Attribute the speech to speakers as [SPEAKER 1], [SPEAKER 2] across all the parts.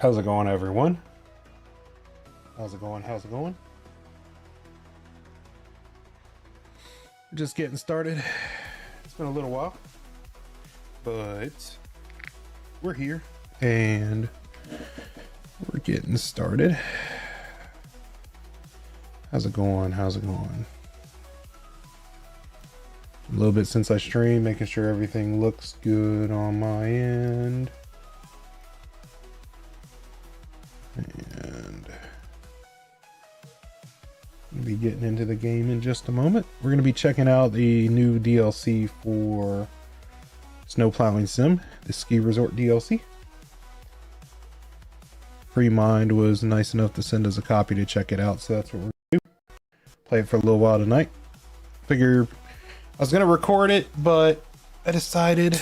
[SPEAKER 1] How's it going, everyone? How's it going? How's it going? We're just getting started. It's been a little while, but we're here and we're getting started. How's it going? How's it going? A little bit since I streamed, making sure everything looks good on my end. And we'll be getting into the game in just a moment. We're going to be checking out the new DLC for Snow Plowing Sim, the ski resort DLC. Free Mind was nice enough to send us a copy to check it out, so that's what we're going to do. Play it for a little while tonight. Figure I was going to record it, but I decided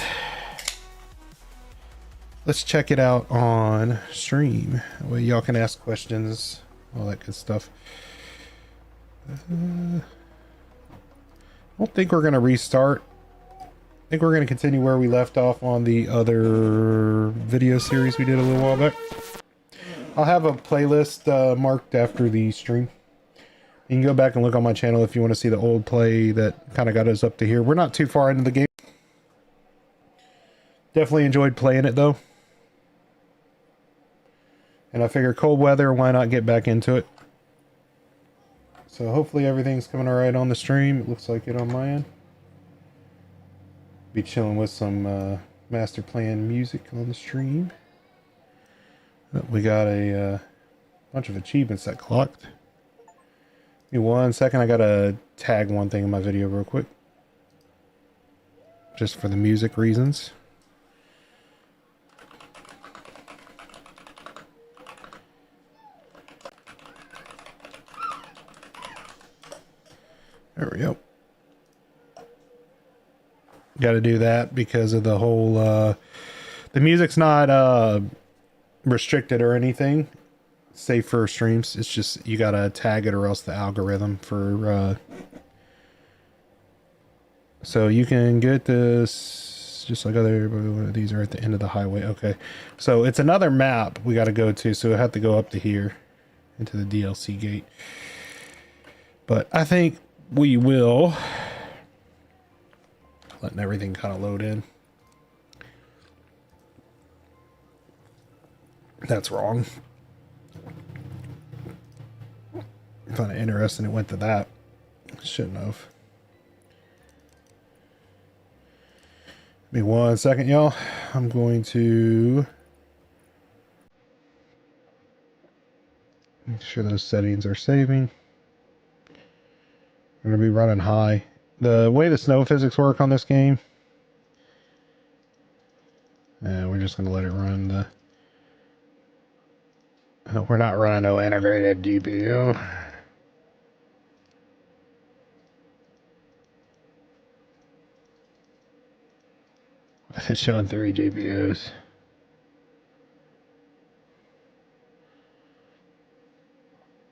[SPEAKER 1] let's check it out on stream. That way y'all can ask questions, all that good stuff. I don't think we're going to restart. I think we're going to continue where we left off on the other video series we did a little while back. I'll have a playlist marked after the stream. You can go back and look on my channel if you want to see the old play that kind of got us up to here. We're not too far into the game. Definitely enjoyed playing it though. And I figure cold weather, why not get back into it? So hopefully everything's coming alright on the stream. It looks like it on my end. Be chilling with some master plan music on the stream. We got a bunch of achievements that clocked. Give me 1 second, I gotta tag one thing in my video real quick. Just for the music reasons. There we go. Got to do that because of the whole, the music's not restricted or anything. Safe for streams. It's just, you got to tag it or else the algorithm for, so you can get this just like other, these are at the end of the highway. Okay. So it's another map we got to go to. So I have to go up to here into the DLC gate. But I think we will, letting everything kind of load in. That's wrong. Kind of interesting it went to that. Shouldn't have. Give me 1 second, y'all. I'm going to make sure those settings are saving. I'm going to be running high. The way the snow physics work on this game, and we're just going to let it run the... we're not running no integrated GPU. It's showing 3 GPUs.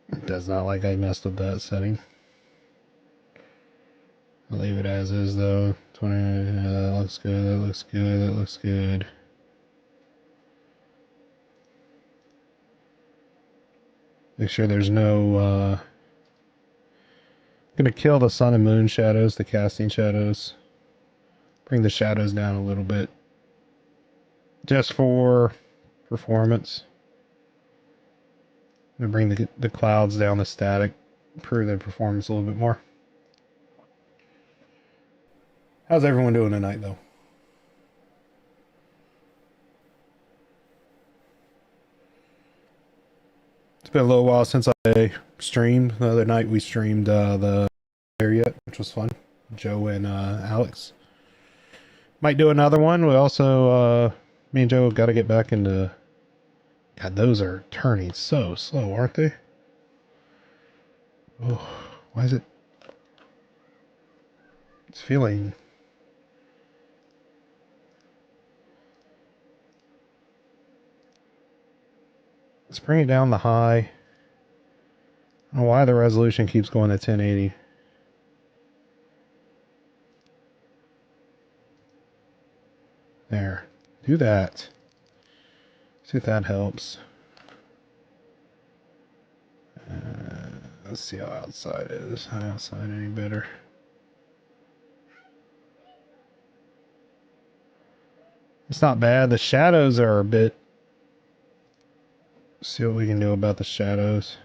[SPEAKER 1] It does not like I messed with that setting. I'll leave it as is though. 20, that looks good, that looks good, that looks good. Make sure there's no, gonna kill the sun and moon shadows, the casting shadows. Bring the shadows down a little bit. Just for performance. I'm gonna bring the clouds down, the static. Improve the performance a little bit more. How's everyone doing tonight, though? It's been a little while since I streamed. The other night we streamed the area, which was fun. Joe and Alex. Might do another one. We also, me and Joe got to get back into... God, those are turning so slow, aren't they? Oh, why is it... It's feeling... Let's bring it down the high. I don't know why the resolution keeps going to 1080. There. Do that. See if that helps. Let's see how outside is. How outside any better? It's not bad. The shadows are a bit... See what we can do about the shadows.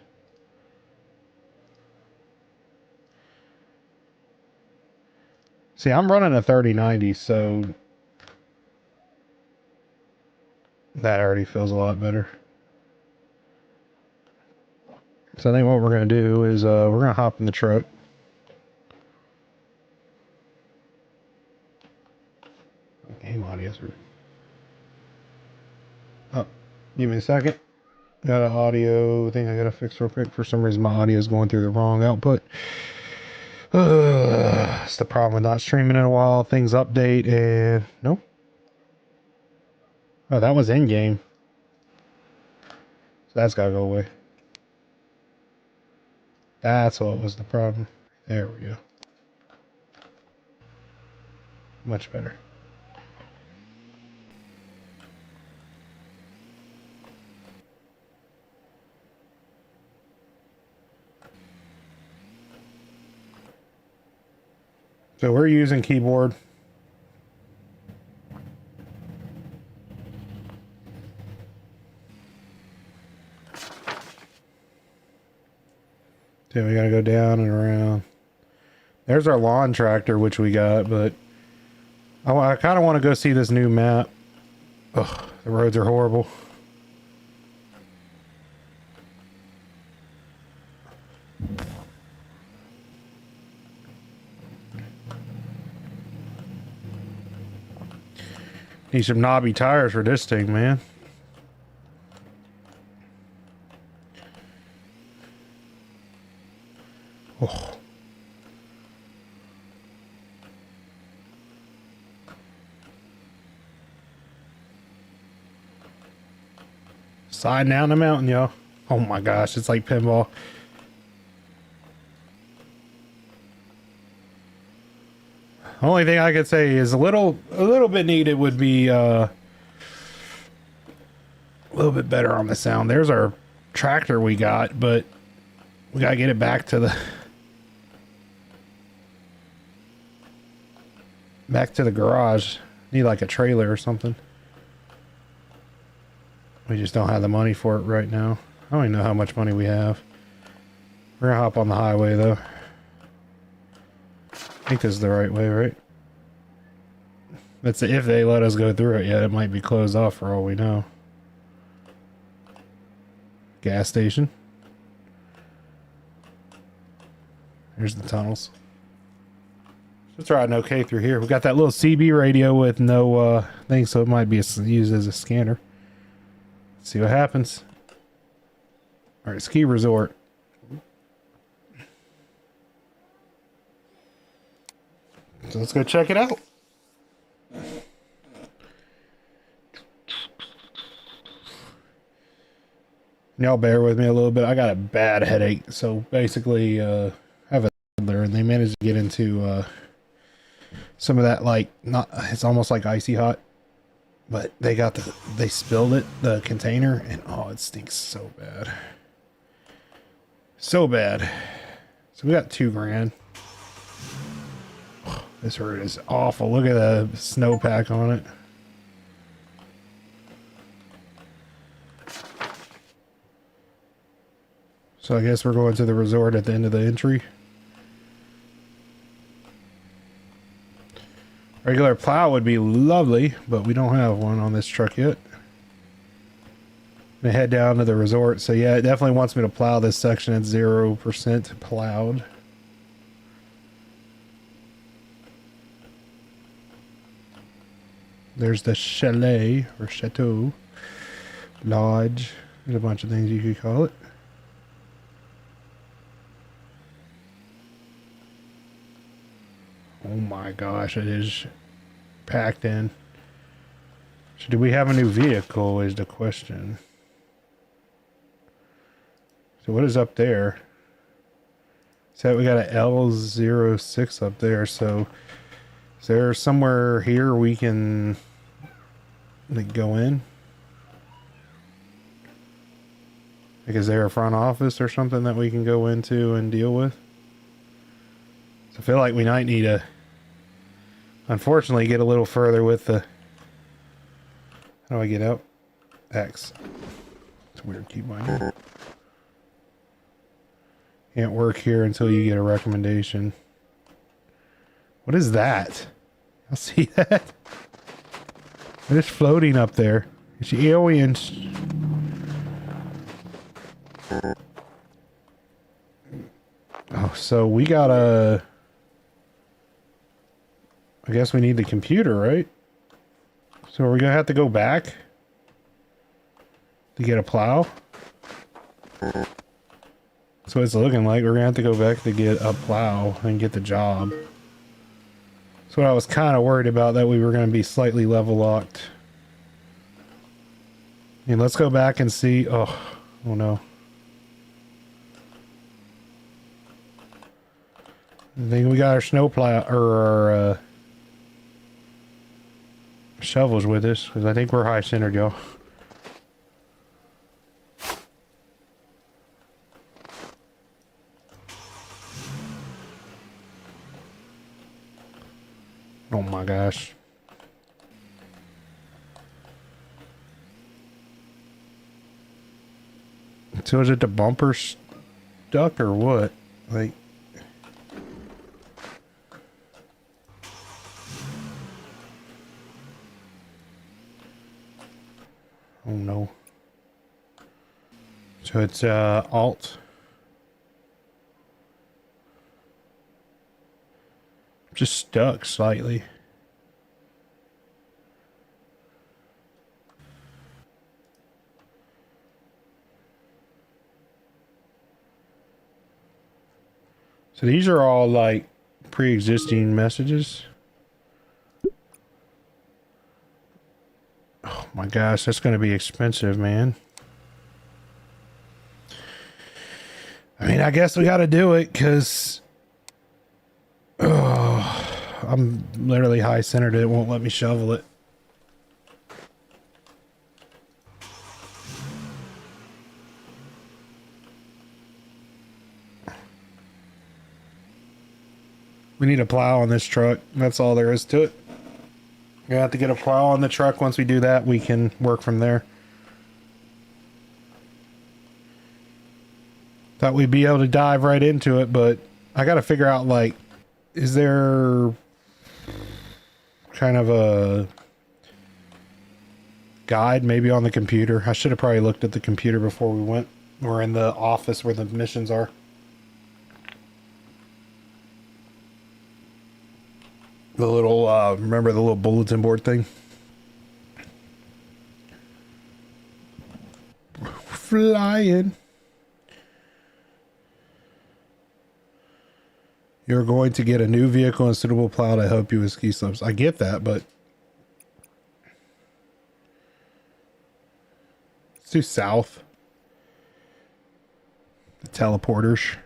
[SPEAKER 1] See, I'm running a 3090, so that already feels a lot better. So I think what we're going to do is we're going to hop in the truck. Game audio's... Oh, give me a second. Got an audio thing I got to fix real quick. For some reason my audio is going through the wrong output. It's the problem with not streaming in a while. Things update and... Nope. Oh, that was in-game. So that's got to go away. That's what was the problem. There we go. Much better. So we're using keyboard. So we gotta go down and around. There's our lawn tractor, which we got, but I kind of want to go see this new map. Ugh, the roads are horrible. Need some knobby tires for this thing, man. Oh. Sliding down the mountain, y'all. Oh my gosh, it's like pinball. Only thing I could say is a little bit needed would be a little bit better on the sound. There's our tractor we got, but we gotta get it back to the garage. Need like a trailer or something. We just don't have the money for it right now. I don't even know how much money we have. We're gonna hop on the highway though. I think this is the right way, right? That's if they let us go through it yet. It might be closed off for all we know. Gas station. Here's the tunnels. It's riding okay through here. We got that little CB radio with no thing, so it might be used as a scanner. Let's see what happens. All right, ski resort. So let's go check it out. Y'all bear with me a little bit. I got a bad headache. So basically, I have a toddler and they managed to get into some of that, like, not, it's almost like icy hot, but they spilled it, the container, and oh, it stinks so bad. So bad. So we got $2,000. This road is awful. Look at the snowpack on it. So I guess we're going to the resort at the end of the entry. Regular plow would be lovely, but we don't have one on this truck yet. I'm gonna head down to the resort. So yeah, it definitely wants me to plow this section at 0% plowed. There's the chalet or chateau, lodge. There's a bunch of things you could call it. Oh my gosh, it is packed in. So do we have a new vehicle is the question. So what is up there? So we got a L06 up there. So is there somewhere here we can like go in? Like, is there a front office or something that we can go into and deal with? So I feel like we might need to, unfortunately, get a little further with the... How do I get out? X. It's a weird keybind. Can't work here until you get a recommendation. What is that? I see that. It is floating up there. It's aliens. Oh, so we gotta... I guess we need the computer, right? So are we gonna have to go back to get a plow? That's what it's looking like. We're gonna have to go back to get a plow and get the job. That's what I was kind of worried about, that we were gonna be slightly level locked. And let's go back and see. Oh no. I think we got our snow plow, or our shovels with us, because I think we're high centered, y'all. Oh my gosh. So is it the bumper stuck or what? Like... Oh no. So it's Alt. Just stuck slightly. So these are all like pre-existing messages. Oh my gosh, that's going to be expensive, man. I mean, I guess we got to do it because I'm literally high centered. It won't let me shovel it. We need a plow on this truck. That's all there is to it. We have to get a plow on the truck. Once we do that, we can work from there. Thought we'd be able to dive right into it, but I got to figure out, like, is there kind of a guide maybe on the computer? I should have probably looked at the computer before we went. We're in the office where the missions are. The little, remember the little bulletin board thing? Flying. You're going to get a new vehicle and suitable plow to help you with ski slopes. I get that, but let's do south. The teleporters.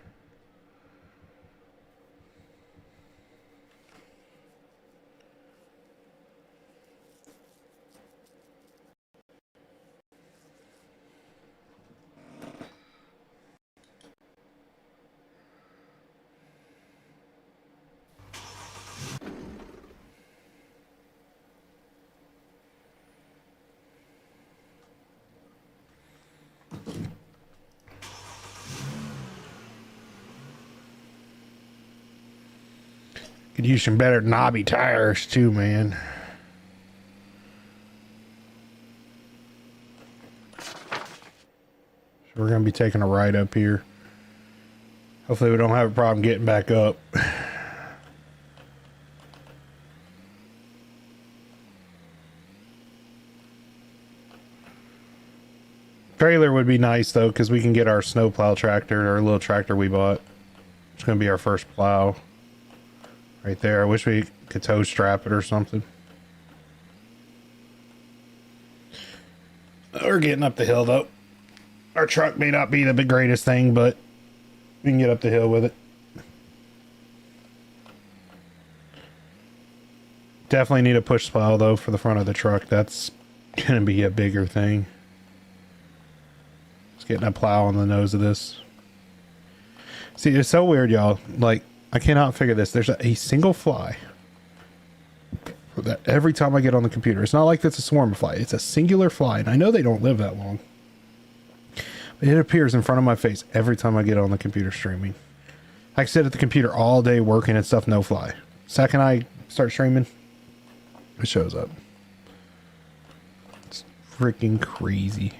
[SPEAKER 1] Could use some better knobby tires too, man. So we're going to be taking a ride up here. Hopefully we don't have a problem getting back up. Trailer would be nice though, because we can get our snowplow tractor, our little tractor we bought. It's going to be our first plow. Right there. I wish we could tow strap it or something. We're getting up the hill though. Our truck may not be the greatest thing, but we can get up the hill with it. Definitely need a push plow though for the front of the truck. That's going to be a bigger thing. getting a plow on the nose of this. See, it's so weird, y'all. Like, I cannot figure this. There's a single fly that every time I get on the computer. It's not like it's a swarm of fly. It's a singular fly, and I know they don't live that long. But it appears in front of my face every time I get on the computer streaming. I sit at the computer all day working and stuff, no fly. Second I start streaming, it shows up. It's freaking crazy.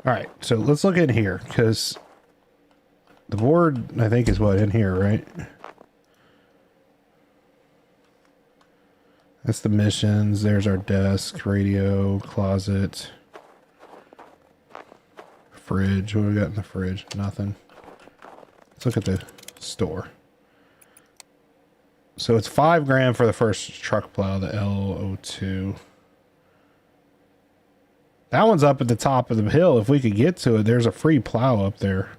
[SPEAKER 1] Alright, so let's look in here, because the board, I think, is what, in here, right? That's the missions. There's our desk, radio, closet, fridge. What do we got in the fridge? Nothing. Let's look at the store. So it's $5,000 for the first truck plow, the L02. That one's up at the top of the hill. If we could get to it, there's a free plow up there.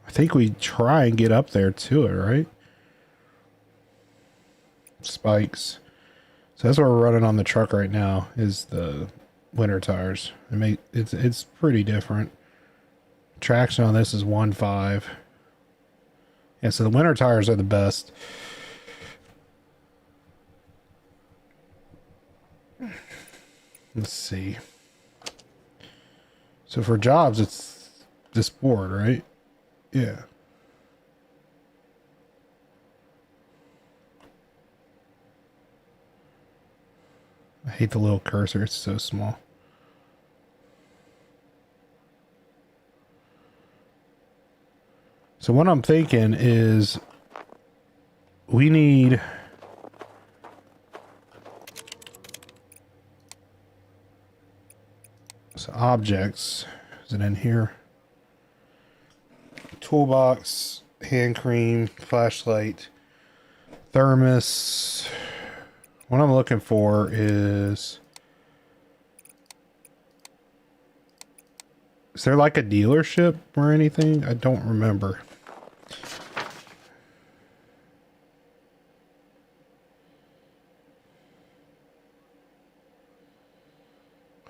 [SPEAKER 1] I think we try and get up there to it, right? Spikes. So that's what we're running on the truck right now, is the winter tires. It's pretty different. Traction on this is 1.5. Yeah, so the winter tires are the best. Let's see. So for jobs, it's this board, right? Yeah. I hate the little cursor. It's so small. So what I'm thinking is we need objects. Is it in here? Toolbox, hand cream, flashlight, thermos. What I'm looking for is there like a dealership or anything? I don't remember.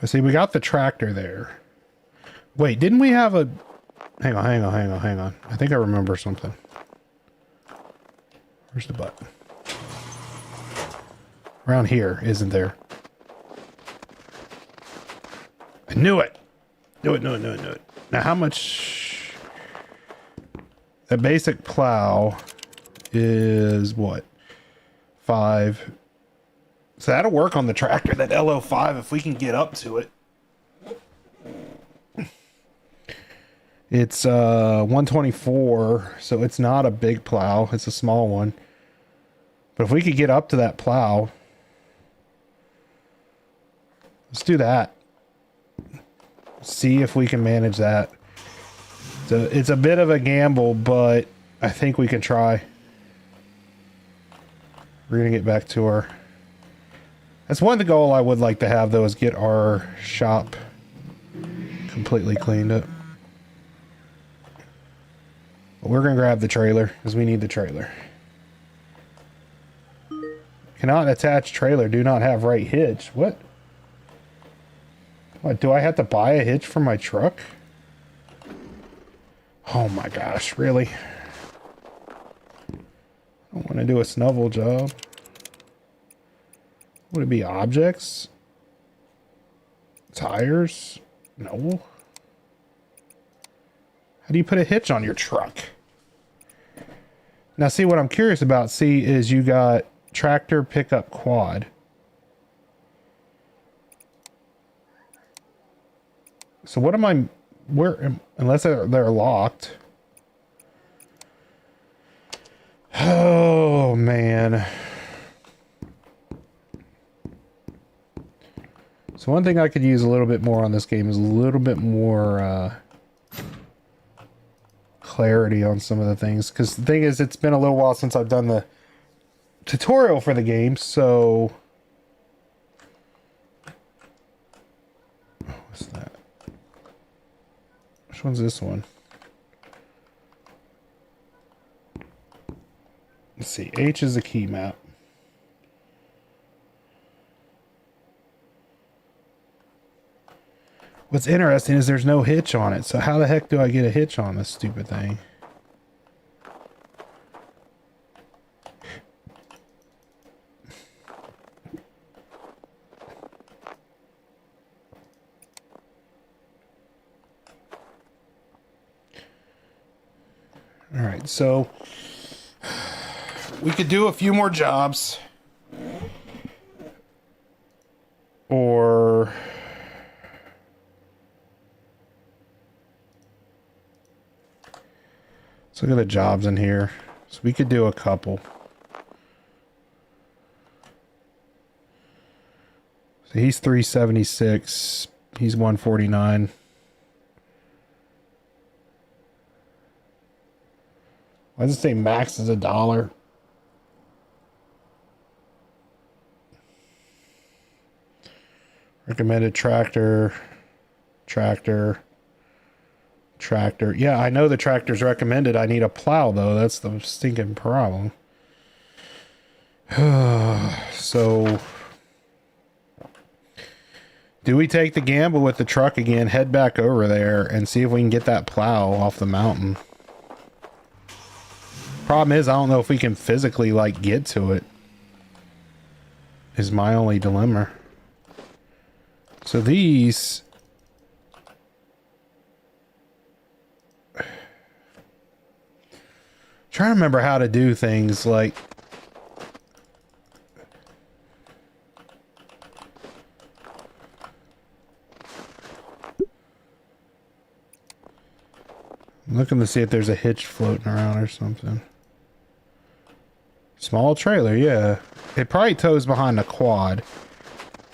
[SPEAKER 1] I see we got the tractor there. Wait, didn't we have a... Hang on. I think I remember something. Where's the button? Around here, isn't there? I knew it! Knew it. Now how much... A basic plow is what? 5... So that'll work on the tractor, that LO5, if we can get up to it. It's 124, so it's not a big plow. It's a small one. But if we could get up to that plow, let's do that. See if we can manage that. So it's a bit of a gamble, but I think we can try. We're going to get back to our... That's one goal I would like to have, though, is get our shop completely cleaned up. But we're going to grab the trailer, because we need the trailer. Cannot attach trailer, do not have right hitch. What? What, do I have to buy a hitch for my truck? Oh my gosh, really? I don't want to do a snovel job. Would it be objects? Tires? No. How do you put a hitch on your truck? Now, see, what I'm curious about, see, is you got tractor, pickup, quad. So what am I... Where... Unless they're locked. Oh, man. So one thing I could use a little bit more on this game is a little bit more clarity on some of the things. Because the thing is, it's been a little while since I've done the tutorial for the game, so... What's that? Which one's this one? see. H is a key map. What's interesting is there's no hitch on it. So how the heck do I get a hitch on this stupid thing? All right, so we could do a few more jobs, or let's look at the jobs in here. So we could do a couple. So he's 376. He's 149. Why does it say max is $1? Recommended tractor. Yeah, I know the tractor's recommended. I need a plow, though. That's the stinking problem. So, do we take the gamble with the truck again, head back over there, and see if we can get that plow off the mountain? Problem is, I don't know if we can physically, like, get to it. Is my only dilemma. So these... trying to remember how to do things, like... I'm looking to see if there's a hitch floating around or something. Small trailer, yeah. It probably tows behind a quad.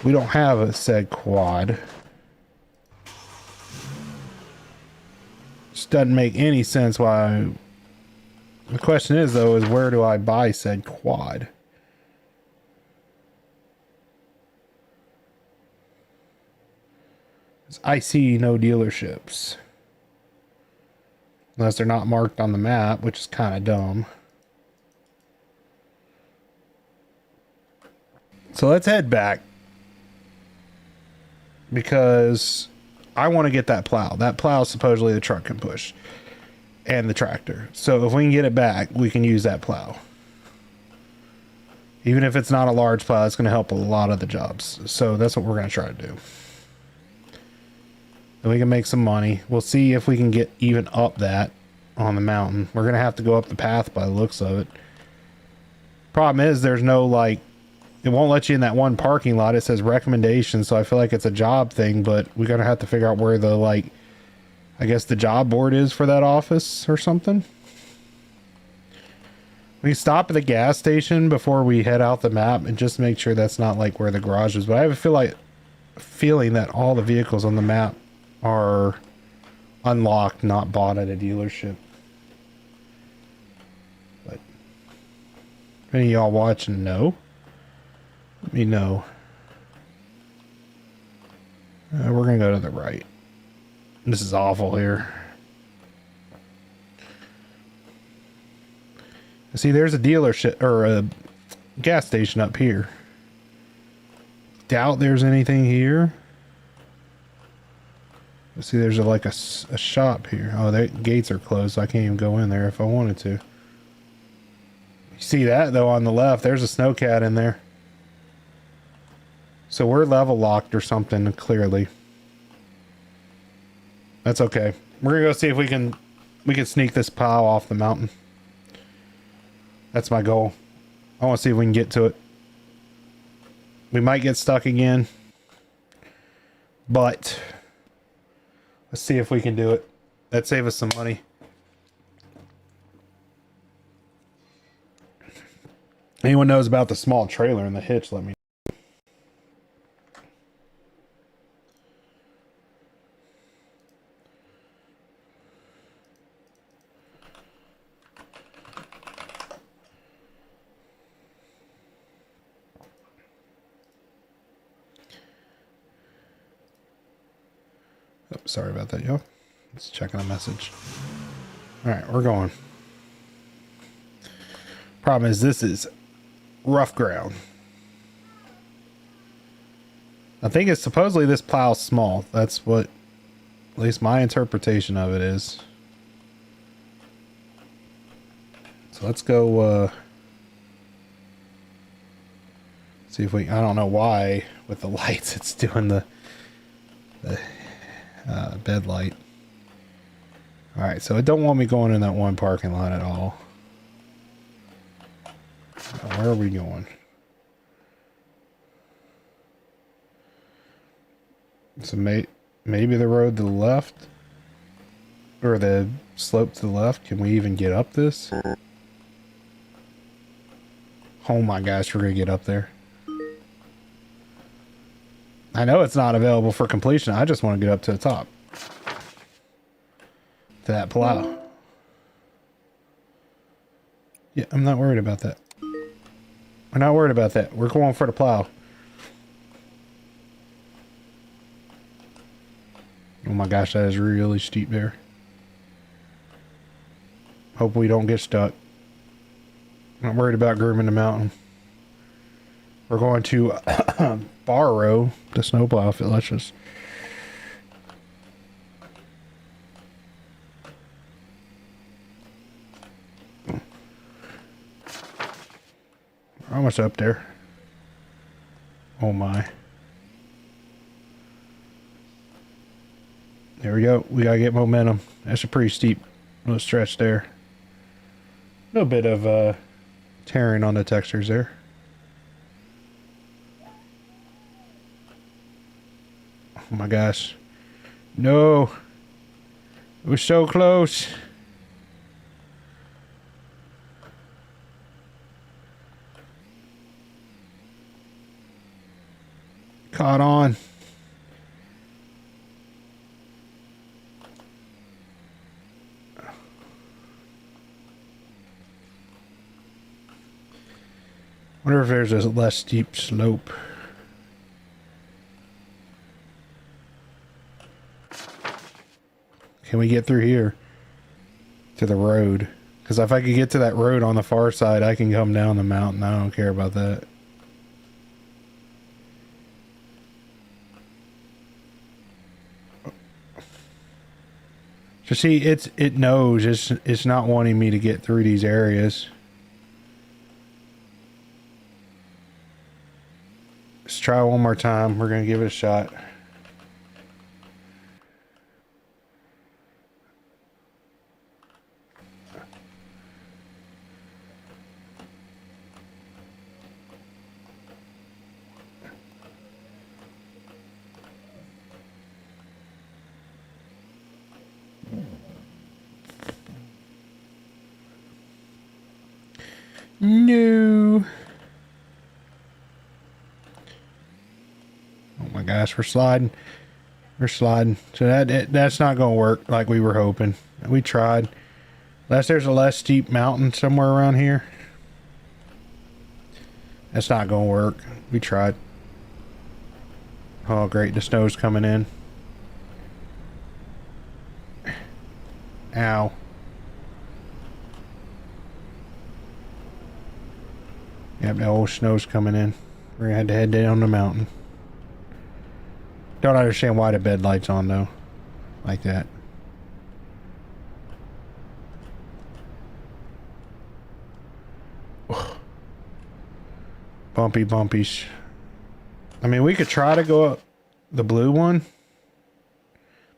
[SPEAKER 1] We don't have a said quad. Just doesn't make any sense why... The question is, though, is where do I buy said quad? I see no dealerships. Unless they're not marked on the map, which is kind of dumb. So let's head back. Because I want to get that plow. That plow supposedly the truck can push. And the tractor. So if we can get it back, we can use that plow. Even if it's not a large plow, it's going to help a lot of the jobs. So that's what we're going to try to do. And we can make some money. We'll see if we can get even up that on the mountain. We're going to have to go up the path by the looks of it. Problem is, there's no, like, it won't let you in that one parking lot. It says recommendations, so I feel like it's a job thing, but we're going to have to figure out where the, like, I guess the job board is for that office or something. We stop at the gas station before we head out the map and just make sure that's not like where the garage is. But I have a feeling that all the vehicles on the map are unlocked, not bought at a dealership. But if any of y'all watching know, let me know. We're gonna go to the right. This is awful here. See, there's a dealership or a gas station up here. Doubt there's anything here. See, there's like a shop here. Oh, the gates are closed, so I can't even go in there if I wanted to. You see that, though, on the left? There's a snowcat in there. So we're level locked or something, clearly. That's okay. We're gonna go see if we can sneak this plow off the mountain. That's my goal. I want to see if we can get to it. We might get stuck again, but let's see if we can do it. That'd save us some money. Anyone knows about the small trailer and the hitch, let me know. Oh, sorry about that, y'all. Just checking a message. All right, we're going. Problem is, this is rough ground. I think it's supposedly this plow's small. That's what, at least my interpretation of it is. So let's go, see if we, I don't know why with the lights it's doing the bed light. Alright, so it don't want me going in that one parking lot at all. Where are we going? So maybe the road to the left? Or the slope to the left? Can we even get up this? Oh my gosh, we're gonna get up there. I know it's not available for completion. I just want to get up to the top. To that plow. Yeah, I'm not worried about that. We're not worried about that. We're going for the plow. Oh my gosh, that is really steep there. Hope we don't get stuck. Not worried about grooming the mountain. We're going to borrow the snowplow if it lets us. We're almost up there. Oh my. There we go. We gotta get momentum. That's a pretty steep little stretch there. A little bit of tearing on the textures there. Oh my gosh. No. It was so close. Caught on. Wonder if there's a less steep slope. Can we get through here to the road? Because if I could get to that road on the far side, I can come down the mountain. I don't care about that. So see, it knows it's not wanting me to get through these areas. Let's try one more time. We're gonna give it a shot. No. Oh my gosh, we're sliding. We're sliding. So that's not going to work like we were hoping. We tried. Unless there's a less steep mountain somewhere around here. That's not going to work. We tried. Oh great, the snow's coming in. Ow. Yep, the old snow's coming in. We're gonna have to head down the mountain. Don't understand why the bed light's on though. Like that. Bumpy bumpies. I mean, we could try to go up the blue one.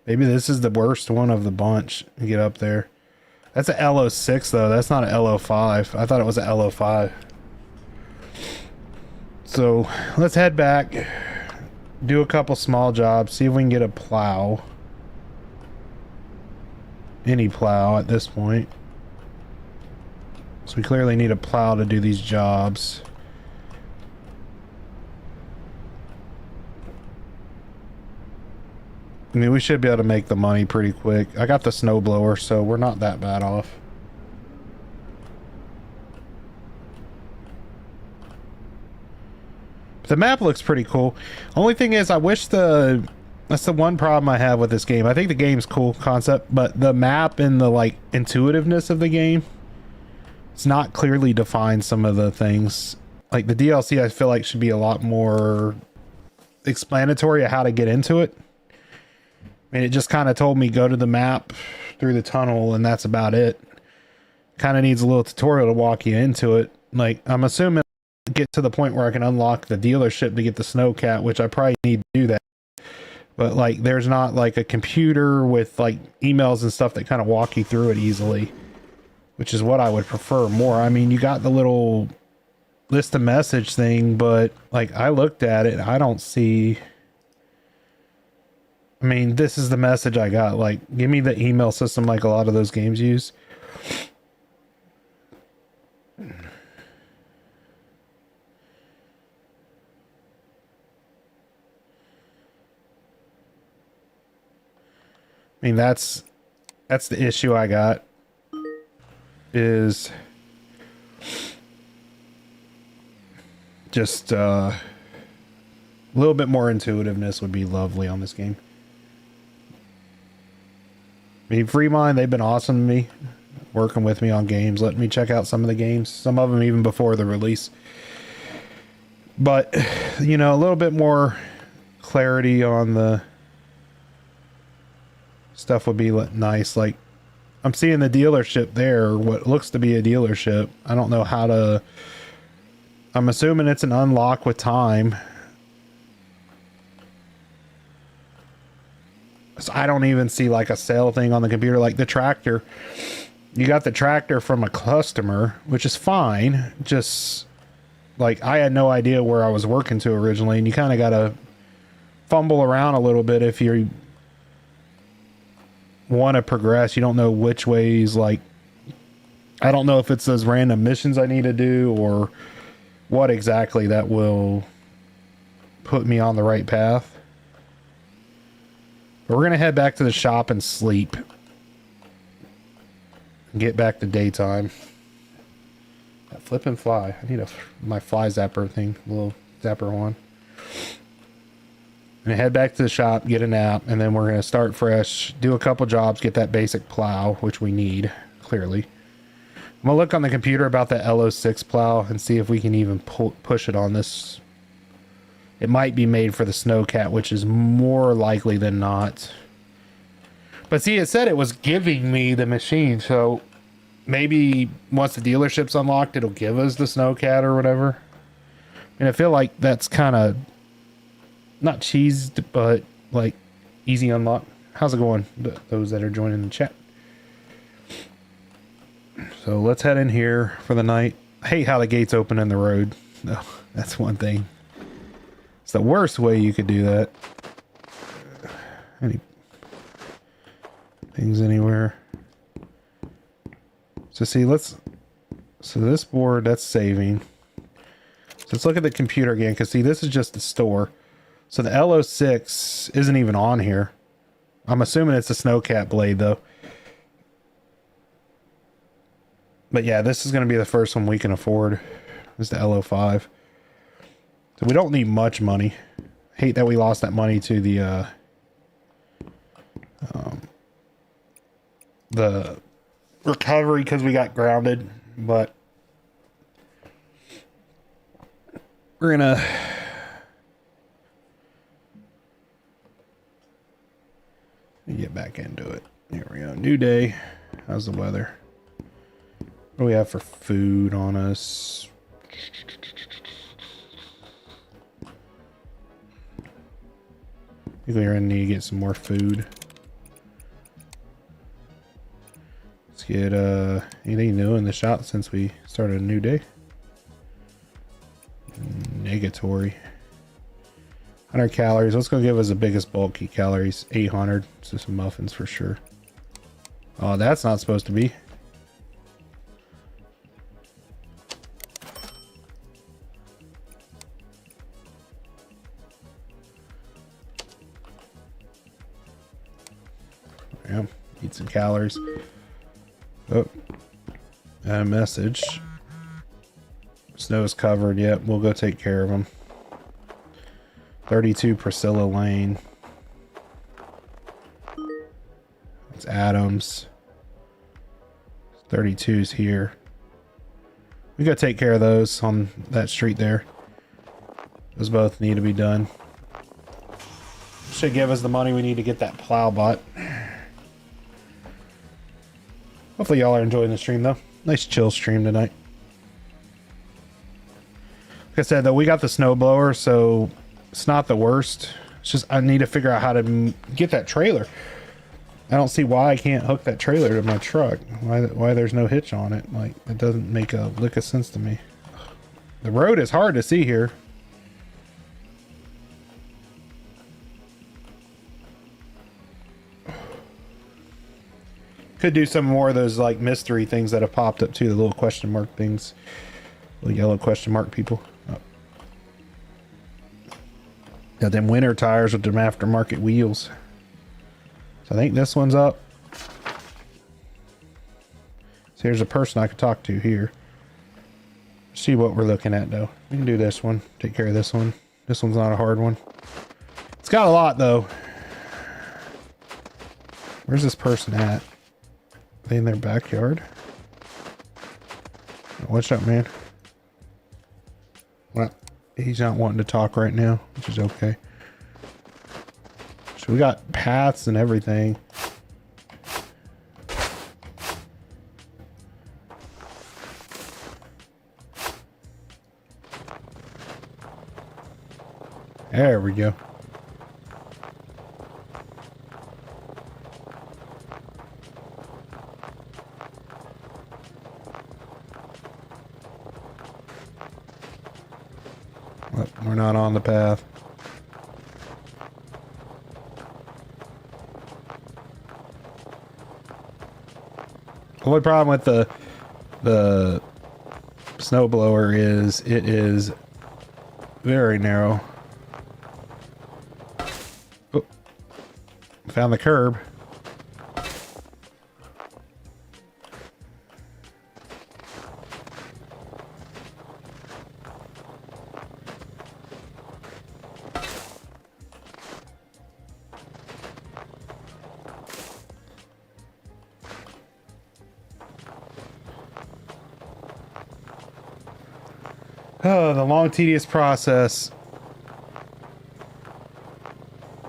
[SPEAKER 1] Maybe this is the worst one of the bunch and get up there. That's a LO6 though. That's not a LO5. I thought it was a LO5. So let's head back, do a couple small jobs, see if we can get a plow. Any plow at this point. So we clearly need a plow to do these jobs. I mean, we should be able to make the money pretty quick. I got the snowblower, so we're not that bad off. The map looks pretty cool. Only thing is, I wish that's the one problem I have with this game. I think the game's cool concept, but the map and the like intuitiveness of the game it's not clearly defined, some of the things. Like the DLC, I feel like should be a lot more explanatory of how to get into it. I mean, it just kind of told me go to the map through the tunnel and that's about it. Kind of needs a little tutorial to walk you into it. Like, I'm assuming I'll get to the point where I can unlock the dealership to get the snowcat, which I probably need to do that. But like, there's not like a computer with like emails and stuff that kind of walk you through it easily, which is what I would prefer more. I mean, you got the little list a message thing, but like I looked at it, I don't see. I mean, this is the message I got. Like, give me the email system like a lot of those games use. I mean, that's the issue I got, is just a little bit more intuitiveness would be lovely on this game. I mean, Freemind, they've been awesome to me, working with me on games, letting me check out some of the games, some of them even before the release. But, you know, a little bit more clarity on the stuff would be nice. Like, I'm seeing the dealership there, what looks to be a dealership. I don't know how to... I'm assuming it's an unlock with time. So I don't even see like a sale thing on the computer. Like the tractor, you got the tractor from a customer, which is fine. Just like, I had no idea where I was working to originally, and you kind of got to fumble around a little bit if you want to progress. You don't know which ways, like, I don't know if it's those random missions I need to do or what exactly that will put me on the right path. But we're going to head back to the shop and sleep. Get back to daytime. That flipping fly. I need my fly zapper thing. Little zapper one. And head back to the shop, get a nap, and then we're going to start fresh. Do a couple jobs, get that basic plow, which we need, clearly. I'm going to look on the computer about that LO6 plow and see if we can even push it on this. It might be made for the snowcat, which is more likely than not. But see, it said it was giving me the machine, so maybe once the dealership's unlocked, it'll give us the snowcat or whatever. And I feel like that's kind of not cheesed, but like easy unlock. How's it going, those that are joining the chat? So let's head in here for the night. I hate how the gates open in the road. No, that's one thing. It's the worst way you could do that. Any things anywhere? So see, so this board, that's saving. So let's look at the computer again, because see, this is just the store. So the LO6 isn't even on here. I'm assuming it's a snowcat blade though. But yeah, this is going to be the first one we can afford. This is the LO5. So we don't need much money. Hate that we lost that money to the recovery because we got grounded, but we're gonna get back into it. Here we go. New day. How's the weather? What do we have for food on us? I think we're gonna need to get some more food. Let's get anything new in the shop since we started a new day. Negatory. 100 calories. Let's go give us the biggest bulky calories. 800. So some muffins for sure. Oh, that's not supposed to be. Yeah, eat some calories. Oh, a message. Snow's covered. Yep, we'll go take care of them. 32 Priscilla Lane. It's Adams. 32's here. We gotta take care of those on that street there. Those both need to be done. Should give us the money we need to get that plow bought. Hopefully y'all are enjoying the stream though. Nice chill stream tonight. Like I said though, we got the snow blower, so it's not the worst. It's just I need to figure out how to get that trailer. I don't see why I can't hook that trailer to my truck. Why there's no hitch on it. Like, it doesn't make a lick of sense to me. The road is hard to see here. Could do some more of those like mystery things that have popped up too. The little question mark things. Little yellow question mark people. Oh. Got them winter tires with them aftermarket wheels. So I think this one's up. So here's a person I could talk to here. See what we're looking at though. We can do this one. Take care of this one. This one's not a hard one. It's got a lot though. Where's this person at? Are they in their backyard? What's up, man? Well, he's not wanting to talk right now, which is okay. So we got paths and everything. There we go. Well, we're not on the path. The only problem with the snow blower is it is very narrow. Oh, found the curb. Oh, the long, tedious process.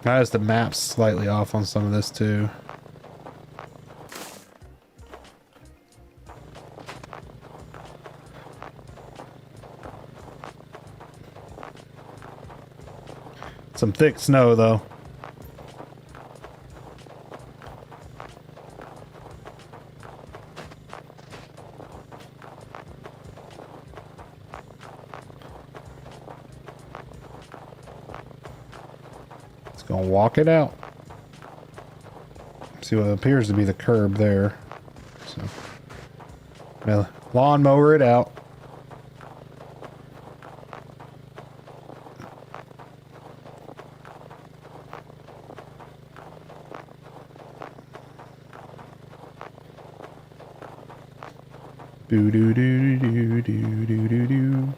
[SPEAKER 1] Notice the map's slightly off on some of this too. Some thick snow though. Gonna walk it out. See what appears to be the curb there. So, well, lawnmower it out. Do do do do do do do do.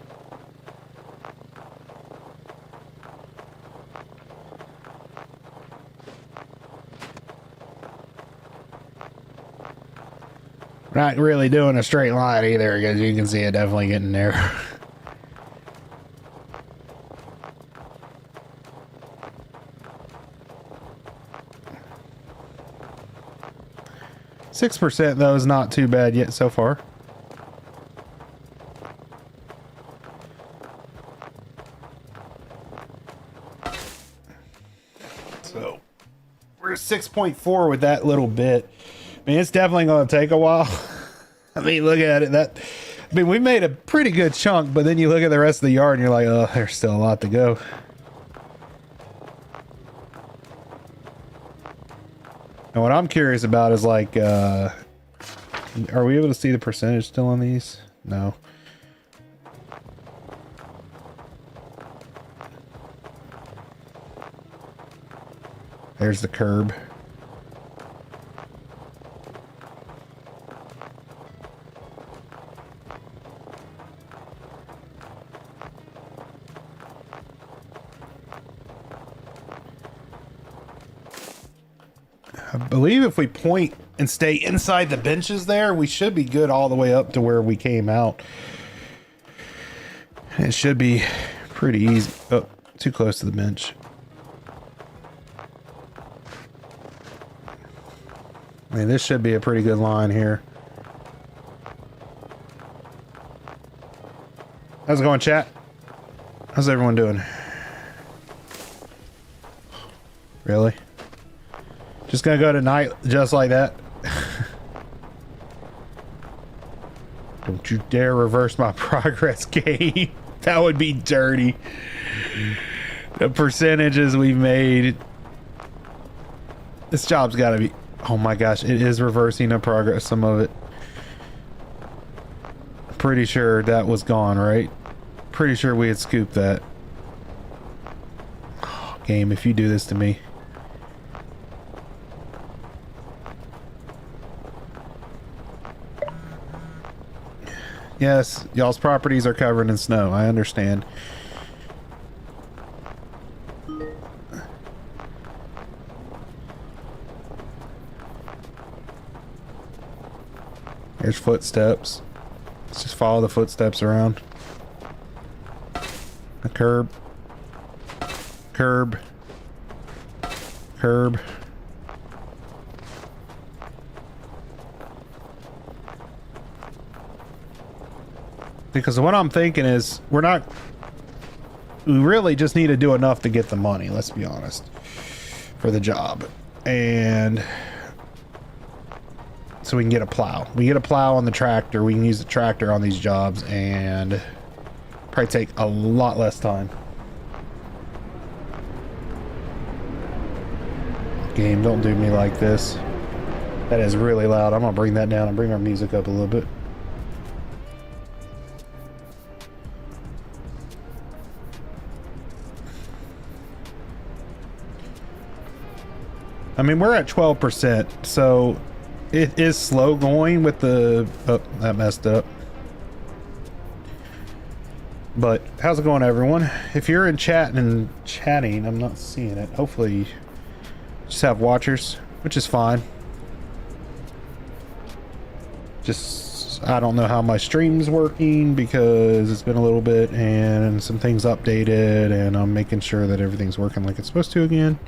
[SPEAKER 1] Not really doing a straight line either, because you can see it definitely getting there. %, though, is not too bad yet so far. So, we're 6.4 with that little bit. I mean, it's definitely going to take a while. I mean, look at it. I mean, we made a pretty good chunk, but then you look at the rest of the yard and you're like, oh, there's still a lot to go. And what I'm curious about is like, are we able to see the percentage still on these? No. There's the curb. I believe if we point and stay inside the benches there, we should be good all the way up to where we came out. It should be pretty easy. Oh, too close to the bench. I mean, this should be a pretty good line here. How's it going, chat? How's everyone doing? Really? Just gonna go tonight just like that? Don't you dare reverse my progress game. That would be dirty. The percentages we've made. This job's gotta be... Oh my gosh, it is reversing a progress, some of it. Pretty sure that was gone, right? Pretty sure we had scooped that. Oh, game, if you do this to me. Yes, y'all's properties are covered in snow. I understand. There's footsteps. Let's just follow the footsteps around. A curb. Curb. Curb. Because what I'm thinking is, we really just need to do enough to get the money, let's be honest, for the job. And so we can get a plow. We get a plow on the tractor, we can use the tractor on these jobs, and probably take a lot less time. Game, don't do me like this. That is really loud. I'm gonna bring that down and bring our music up a little bit. I mean, we're at 12%, so it is slow going with the... Oh, that messed up. But how's it going, everyone? If you're in chat and chatting, I'm not seeing it. Hopefully you just have watchers, which is fine. Just, I don't know how my stream's working because it's been a little bit and some things updated, and I'm making sure that everything's working like it's supposed to again.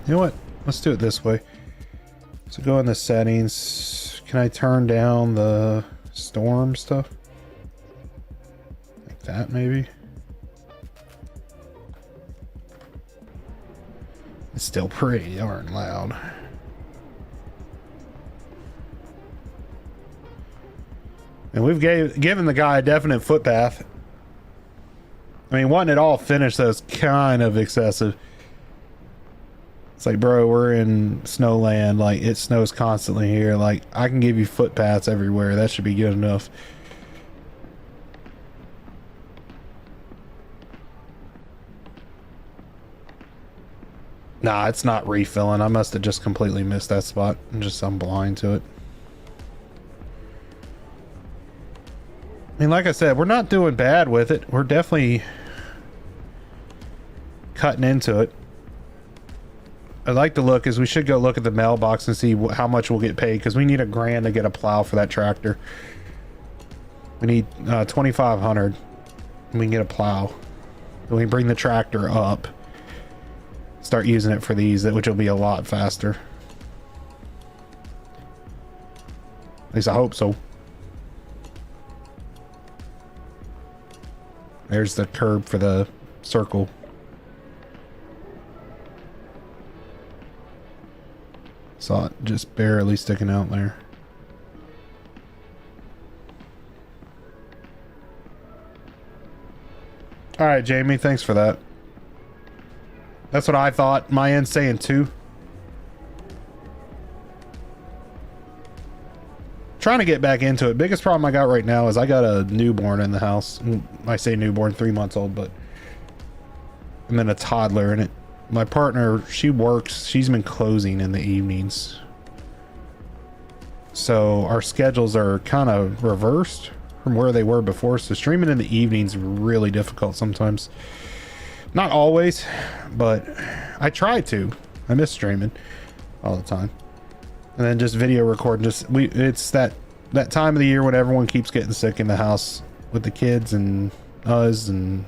[SPEAKER 1] You know what? Let's do it this way. So go in the settings. Can I turn down the storm stuff? Like that, maybe? It's still pretty darn loud. And we've given the guy a definite footpath. I mean, wanting it all finished, though, is kind of excessive. It's like, bro, we're in snowland. Like, it snows constantly here. Like, I can give you footpaths everywhere. That should be good enough. Nah, it's not refilling. I must have just completely missed that spot. I'm blind to it. I mean, like I said, we're not doing bad with it. We're definitely cutting into it. I'd like to look, is we should go look at the mailbox and see how much we'll get paid, because we need $1,000 to get a plow for that tractor. We need $2,500. We can get a plow. Then we can bring the tractor up, start using it for these, which will be a lot faster. At least I hope so. There's the curb for the circle. Saw it just barely sticking out there. All right, Jamie, thanks for that. That's what I thought. My end's saying 2. Trying to get back into it. Biggest problem I got right now is I got a newborn in the house. I say newborn, 3 months old, but and then a toddler in it. My partner, she works, she's been closing in the evenings. So our schedules are kind of reversed from where they were before. So streaming in the evenings is really difficult sometimes. Not always, but I try to. I miss streaming all the time. And then just video recording. It's that time of the year when everyone keeps getting sick in the house with the kids and us, and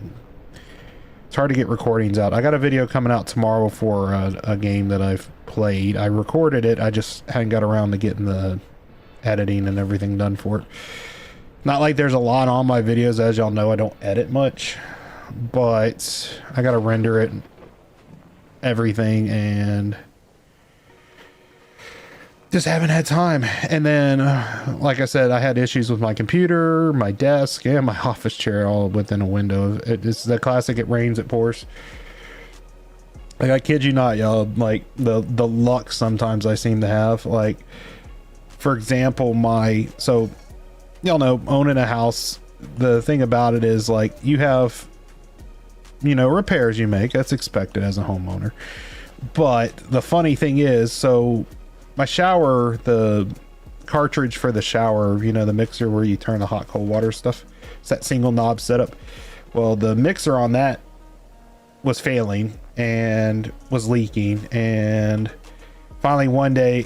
[SPEAKER 1] it's hard to get recordings out. I got a video coming out tomorrow for a game that I've played. I recorded it. I just hadn't got around to getting the editing and everything done for it. Not like there's a lot on my videos. As y'all know, I don't edit much, but I got to render it, everything, and just haven't had time. And then, like I said, I had issues with my computer, my desk, and my office chair all within a window. It's the classic, it rains, it pours. Like, I kid you not, y'all, like the luck sometimes I seem to have. Like, for example, so y'all know, owning a house, the thing about it is, like, you have, you know, repairs you make. That's expected as a homeowner. But the funny thing is, so my shower, the cartridge for the shower, you know, the mixer where you turn the hot cold water stuff, it's that single knob setup. Well, the mixer on that was failing and was leaking, and finally one day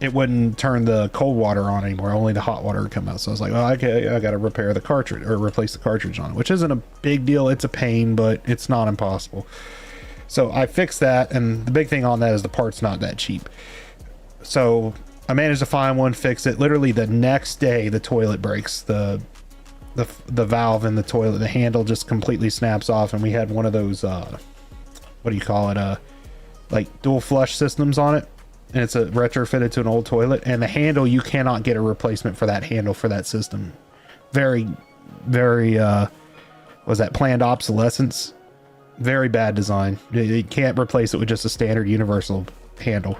[SPEAKER 1] it wouldn't turn the cold water on anymore. Only the hot water would come out. So I was like, well, okay, I got to repair the cartridge, or replace the cartridge on it, which isn't a big deal. It's a pain, but it's not impossible. So I fixed that, and the big thing on that is the part's not that cheap. So I managed to find one, fix it. Literally the next day, the toilet breaks. The valve in the toilet, the handle just completely snaps off, and we had one of those what do you call it? Like dual flush systems on it, and it's a retrofitted to an old toilet. And the handle, you cannot get a replacement for that handle for that system. Very, very was that planned obsolescence? Very bad design. You can't replace it with just a standard universal handle.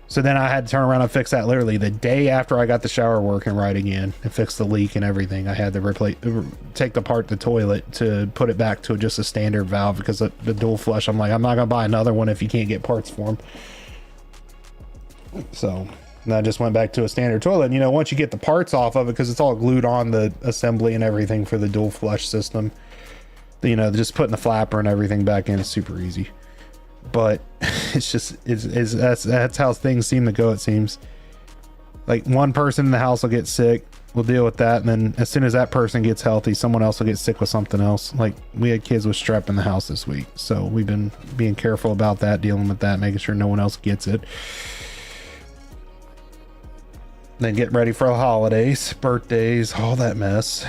[SPEAKER 1] So then I had to turn around and fix that literally the day after I got the shower working right again and fix the leak and everything. I had to take apart the toilet to put it back to just a standard valve, because the dual flush, I'm like, I'm not gonna buy another one if you can't get parts for them. So I just went back to a standard toilet. And, you know, once you get the parts off of it, because it's all glued on the assembly and everything for the dual flush system, you know, just putting the flapper and everything back in is super easy. But it's just, that's how things seem to go, it seems. Like, one person in the house will get sick, we'll deal with that, and then as soon as that person gets healthy, someone else will get sick with something else. Like, we had kids with strep in the house this week, so we've been being careful about that, dealing with that, making sure no one else gets it. Then getting ready for the holidays, birthdays, all that mess.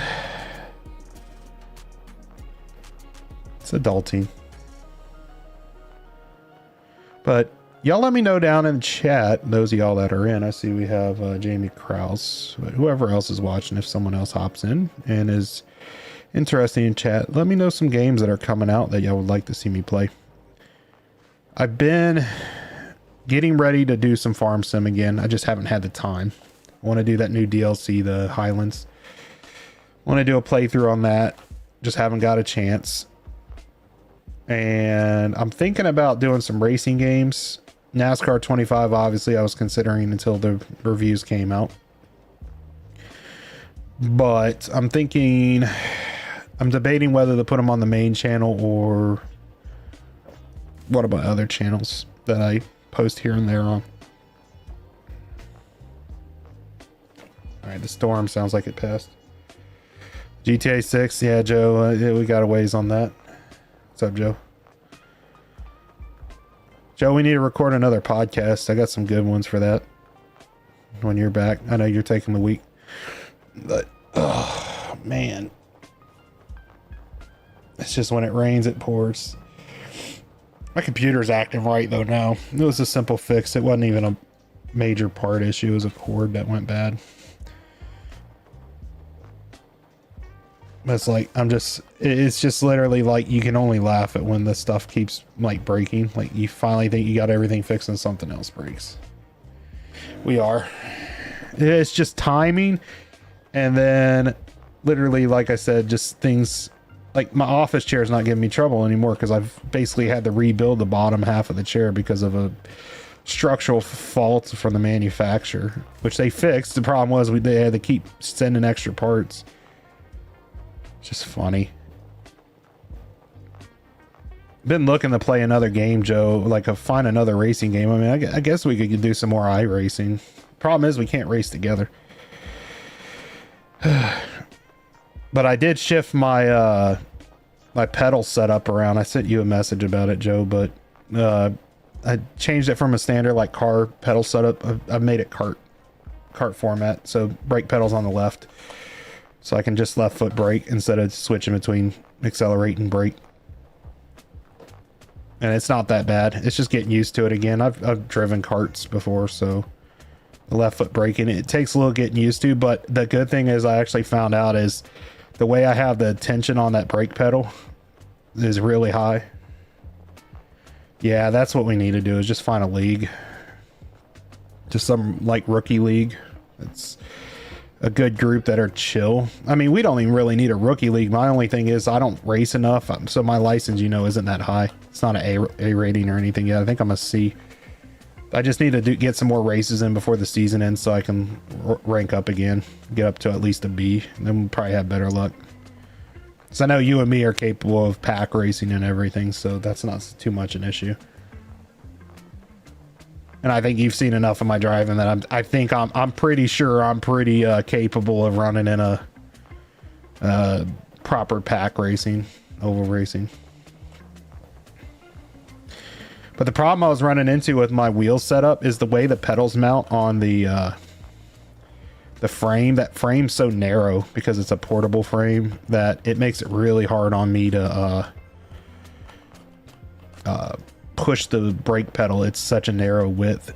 [SPEAKER 1] It's adulting. But y'all let me know down in the chat, those of y'all that are in. I see we have Jamie Krause, but whoever else is watching, if someone else hops in and is interested in chat, let me know some games that are coming out that y'all would like to see me play. I've been getting ready to do some farm sim again. I just haven't had the time. I want to do that new DLC, the Highlands. I want to do a playthrough on that. Just haven't got a chance. And I'm thinking about doing some racing games. NASCAR 25, obviously, I was considering until the reviews came out. But I'm debating whether to put them on the main channel or one of my other channels that I post here and there on. All right, the storm sounds like it passed. GTA 6, yeah, Joe, we got a ways on that. What's up, Joe? Joe, we need to record another podcast. I got some good ones for that when you're back. I know you're taking the week, but oh man, it's just when it rains, it pours. My computer's acting right though now. It was a simple fix. It wasn't even a major part issue. It was a cord that went bad. It's like, it's just literally like, you can only laugh at when the stuff keeps like breaking. Like, you finally think you got everything fixed and something else breaks. We are. It's just timing. And then literally, like I said, just things like my office chair is not giving me trouble anymore, because I've basically had to rebuild the bottom half of the chair because of a structural fault from the manufacturer, which they fixed. The problem was they had to keep sending extra parts. Just funny. been looking to play another game, Joe, like find another racing game. I mean, I guess we could do some more iRacing. Problem is we can't race together. But I did shift my my pedal setup around. I sent you a message about it, Joe, but I changed it from a standard like car pedal setup. I've made it kart format, so brake pedals on the left, so I can just left foot brake instead of switching between accelerate and brake. And it's not that bad. It's just getting used to it again. I've driven karts before, so the left foot braking, it takes a little getting used to, but the good thing is I actually found out is the way I have the tension on that brake pedal is really high. Yeah, that's what we need to do, is just find a league. Just some like rookie league. It's a good group that are chill. I mean, we don't even really need a rookie league. My only thing is I don't race enough, so my license, you know, isn't that high. It's not an A rating or anything yet. I think I'm a C. I just need to get some more races in before the season ends so I can rank up again, get up to at least a B, and then we'll probably have better luck. Because I know you and me are capable of pack racing and everything, so that's not too much an issue. And I think you've seen enough of my driving that I'm pretty sure I'm pretty capable of running in a proper pack racing, oval racing. But the problem I was running into with my wheel setup is the way the pedals mount on the frame. That frame's so narrow because it's a portable frame that it makes it really hard on me to push the brake pedal. It's such a narrow width.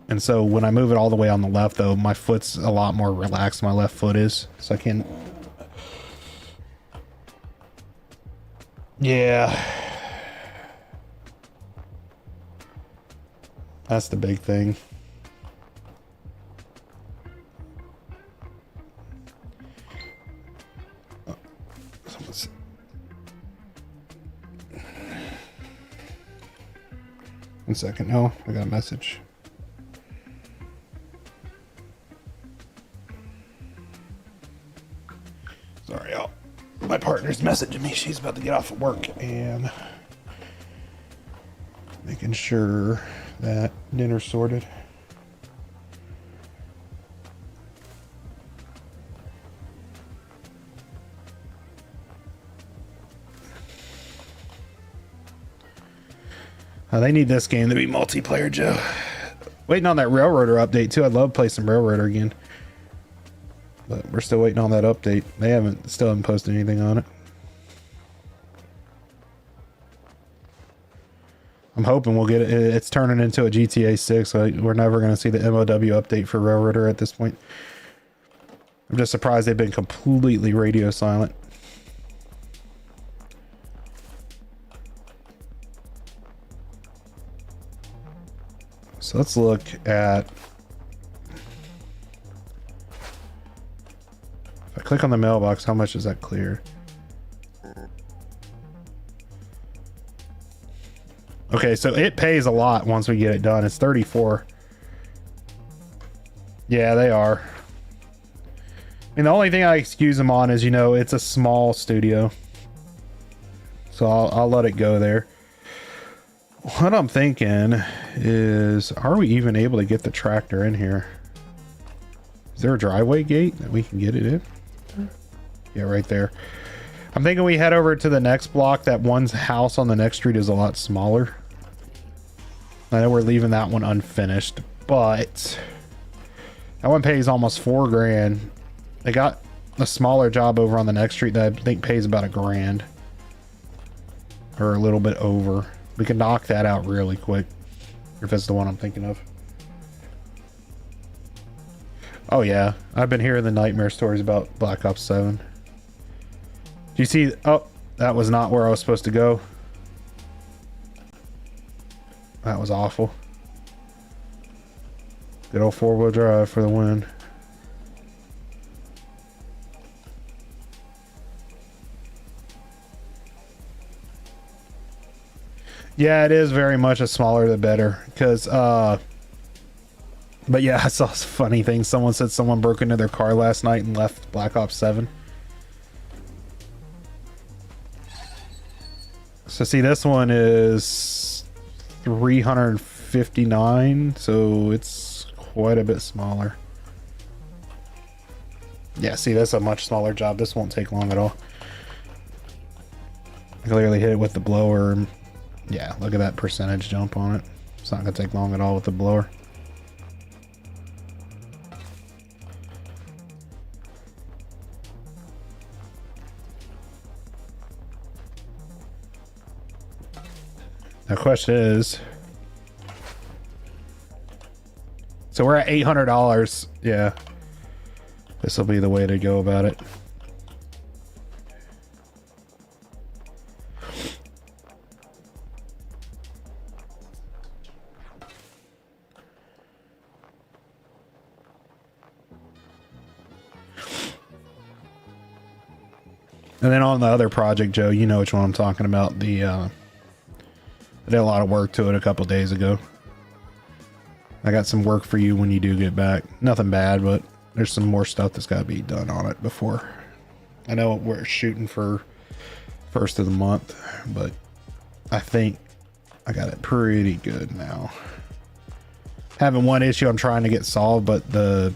[SPEAKER 1] And so when I move it all the way on the left, though, my foot's a lot more relaxed. My left foot is. So I can... Yeah. That's the big thing. One second. No, I got a message. Sorry, my partner's messaging me. She's about to get off of work and making sure that dinner's sorted. They need this game to be multiplayer, Joe. Waiting on that Railroader update too. I'd love to play some Railroader again, but we're still waiting on that update. They still haven't posted anything on it. I'm hoping we'll get it. It's turning into a GTA 6. So we're never going to see the MOW update for Railroader at this point. I'm just surprised they've been completely radio silent. So let's look at... If I click on the mailbox, how much does that clear? Okay, so it pays a lot once we get it done. It's 34. Yeah, they are. I mean, the only thing I excuse them on is, you know, it's a small studio. So I'll let it go there. What I'm thinking is, are we even able to get the tractor in here? Is there a driveway gate that we can get it in? Yeah, right there. I'm thinking we head over to the next block. That one's house on the next street is a lot smaller. I know we're leaving that one unfinished, but that one pays almost $4 grand. They got a smaller job over on the next street that I think pays about $1 grand. Or a little bit over. We can knock that out really quick. If it's the one I'm thinking of. Oh yeah, I've been hearing the nightmare stories about Black Ops 7. Do you see? Oh, that was not where I was supposed to go. That was awful. Good old 4-wheel drive for the win. Yeah, it is very much a smaller the better, because but yeah, I saw some funny things. Someone said someone broke into their car last night and left Black Ops 7. So see, this one is 359, so it's quite a bit smaller. Yeah, see, that's a much smaller job. This won't take long at all. I clearly hit it with the blower. Yeah, look at that percentage jump on it. It's not gonna take long at all with the blower. The question is, so we're at $800. Yeah, this will be the way to go about it. And then on the other project, Joe, you know which one I'm talking about. I did a lot of work to it a couple days ago. I got some work for you when you do get back. Nothing bad, but there's some more stuff that's got to be done on it before. I know we're shooting for first of the month, but I think I got it pretty good now. Having one issue I'm trying to get solved, but the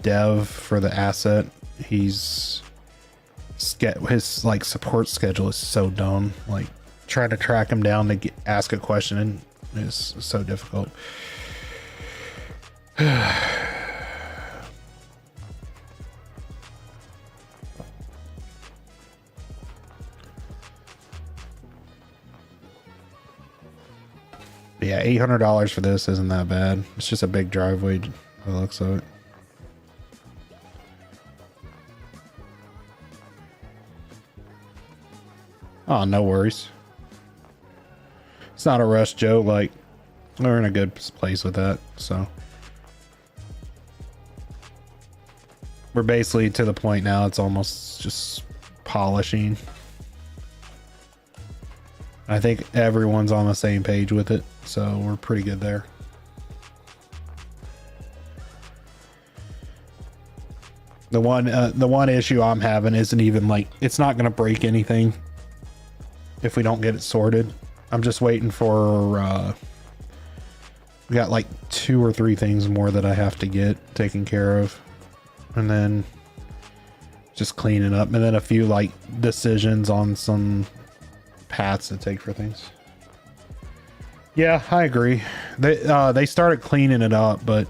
[SPEAKER 1] dev for the asset, his like support schedule is so dumb. Like trying to track him down to ask a question is so difficult. Yeah, $800 for this isn't that bad. It's just a big driveway by the looks of it. Oh, no worries. It's not a rush, Joe. Like, we're in a good place with that, so. We're basically to the point now, it's almost just polishing. I think everyone's on the same page with it, so we're pretty good there. The one issue I'm having isn't even like, it's not going to break anything if we don't get it sorted. I'm just waiting for we got like 2 or 3 things more that I have to get taken care of, and then just clean it up, and then a few like decisions on some paths to take for things. Yeah, I agree. They started cleaning it up, but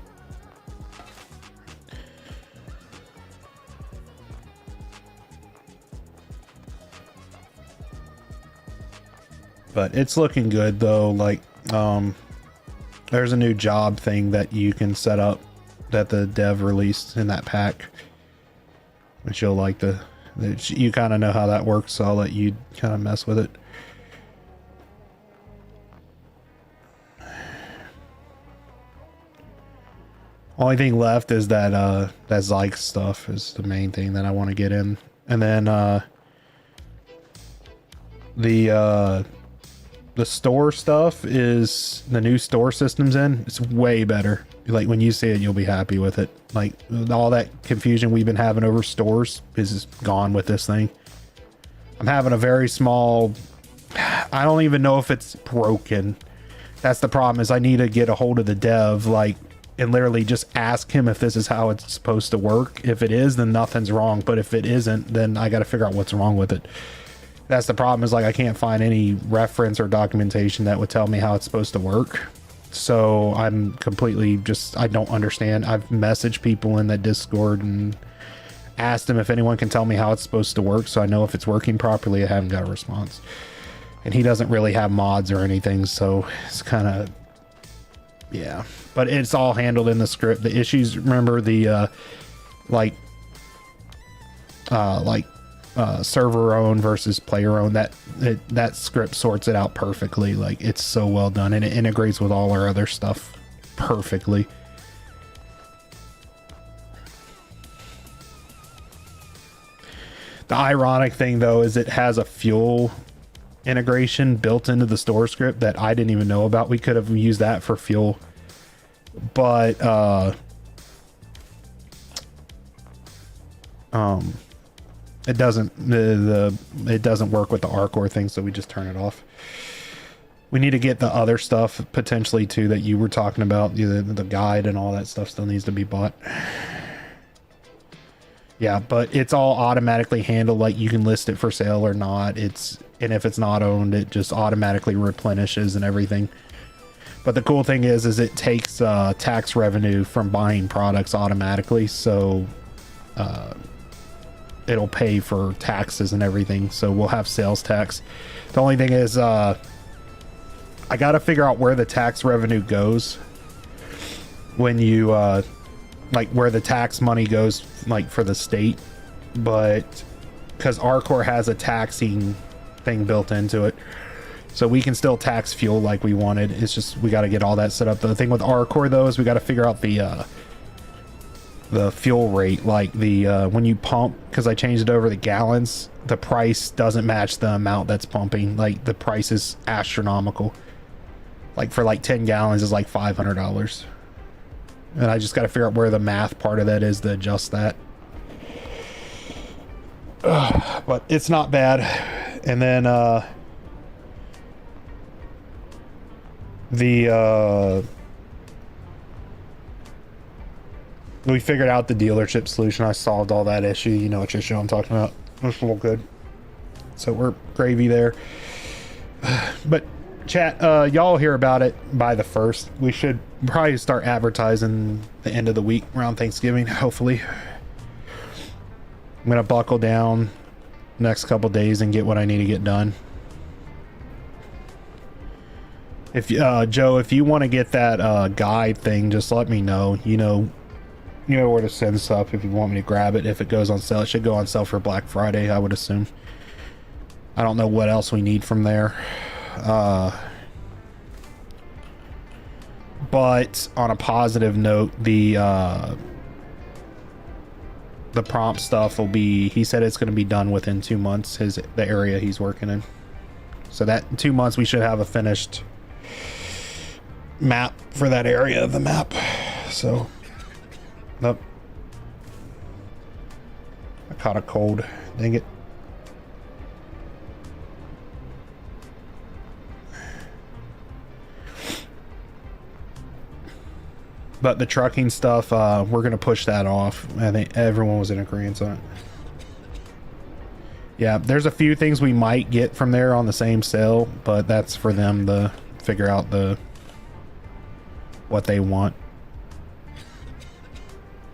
[SPEAKER 1] it's looking good though. Like there's a new job thing that you can set up that the dev released in that pack, which you'll like. You kind of know how that works, so I'll let you kind of mess with it. Only thing left is that that Zyke stuff is the main thing that I want to get in, and then the store stuff is the new store systems in. It's way better. Like when you see it, you'll be happy with it. Like all that confusion we've been having over stores is gone with this thing. I'm having a very small, I don't even know if it's broken. That's the problem, is I need to get a hold of the dev, like, and literally just ask him if this is how it's supposed to work. If it is, then nothing's wrong. But if it isn't, then I got to figure out what's wrong with it. That's the problem, is like I can't find any reference or documentation that would tell me how it's supposed to work. So I'm completely just, I don't understand. I've messaged people in that Discord and asked them if anyone can tell me how it's supposed to work, so I know if it's working properly. I haven't got a response. And he doesn't really have mods or anything, so it's kind of, yeah. But it's all handled in the script. The issues, remember the server owned versus player owned, that script sorts it out perfectly. Like, it's so well done, and it integrates with all our other stuff perfectly. The ironic thing though is it has a fuel integration built into the store script that I didn't even know about. We could have used that for fuel, but It doesn't it doesn't work with the Arcor thing, so we just turn it off. We need to get the other stuff potentially too that you were talking about. The guide and all that stuff still needs to be bought. Yeah, but it's all automatically handled. Like you can list it for sale or not. And if it's not owned, it just automatically replenishes and everything. But the cool thing is it takes tax revenue from buying products automatically, so it'll pay for taxes and everything. So we'll have sales tax. The only thing is I got to figure out where the tax revenue goes when you like where the tax money goes, like for the state. But because Arcor has a taxing thing built into it, so we can still tax fuel like we wanted. It's just we got to get all that set up. The thing with Arcor though is we got to figure out the fuel rate, like the when you pump, because I changed it over the gallons, the price doesn't match the amount that's pumping. Like the price is astronomical. Like for like 10 gallons is like $500, and I just got to figure out where the math part of that is to adjust that. But it's not bad. And then we figured out the dealership solution. I solved all that issue. You know which issue I'm talking about. It's all good. So we're gravy there. But chat, y'all hear about it by the 1st. We should probably start advertising the end of the week around Thanksgiving, hopefully. I'm gonna buckle down next couple days and get what I need to get done. If Joe, if you want to get that guide thing, just let me know. You know where to send stuff if you want me to grab it. If it goes on sale, it should go on sale for Black Friday, I would assume. I don't know what else we need from there. But on a positive note, the prompt stuff will be, he said it's going to be done within 2 months, the area he's working in. So that in 2 months we should have a finished map for that area of the map. So nope. I caught a cold, dang it. But the trucking stuff, we're going to push that off. I think everyone was in agreement on it. Yeah, there's a few things we might get from there on the same sale, but that's for them to figure out what they want.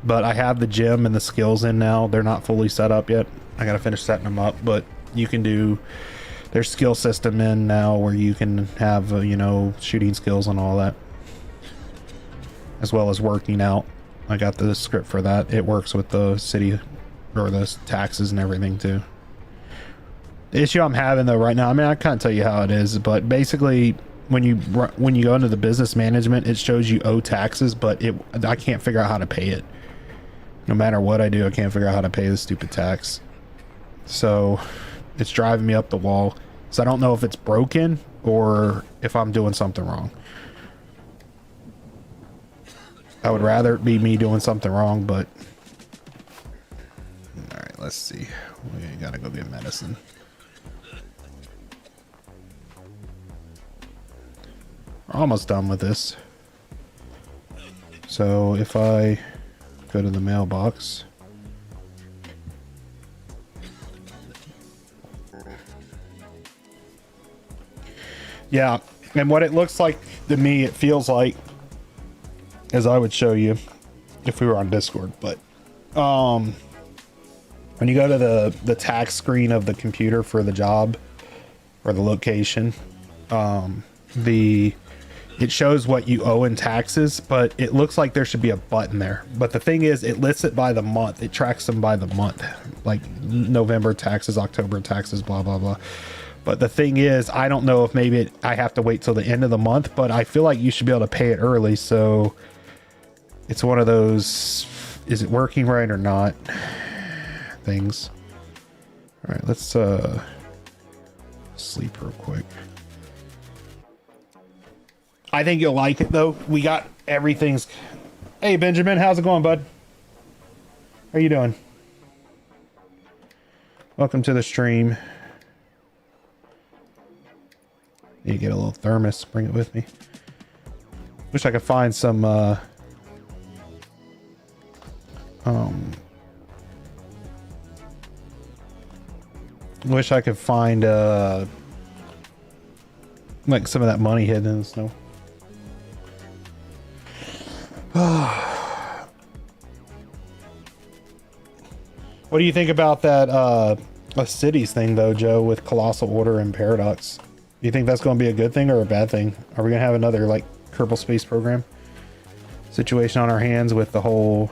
[SPEAKER 1] But I have the gym and the skills in now. They're not fully set up yet. I got to finish setting them up, but you can do their skill system in now where you can have, shooting skills and all that, as well as working out. I got the script for that. It works with the city or the taxes and everything too. The issue I'm having though right now, I mean, I can't tell you how it is, but basically when you go into the business management, it shows you owe taxes, but I can't figure out how to pay it. No matter what I do, I can't figure out how to pay the stupid tax. So it's driving me up the wall. So I don't know if it's broken or if I'm doing something wrong. I would rather it be me doing something wrong, but all right, let's see. We gotta go get medicine. We're almost done with this. So if I go to the mailbox, yeah, and what it looks like to me, it feels like, as I would show you if we were on Discord, but when you go to the tax screen of the computer for the job or the location, it shows what you owe in taxes, but it looks like there should be a button there. But the thing is, it lists it by the month. It tracks them by the month, like November taxes, October taxes, blah blah blah. But the thing is, I don't know if maybe I have to wait till the end of the month, but I feel like you should be able to pay it early. So it's one of those, is it working right or not things. All right, let's sleep real quick. I think you'll like it though. We got everything's. Hey Benjamin, how's it going, bud? How you doing? Welcome to the stream. Need to get a little thermos, bring it with me. Wish I could find some wish I could find like some of that money hidden in the snow. What do you think about that a cities thing though, Joe, with Colossal Order and Paradox? Do you think that's going to be a good thing or a bad thing? Are we going to have another like Kerbal Space Program situation on our hands with the whole,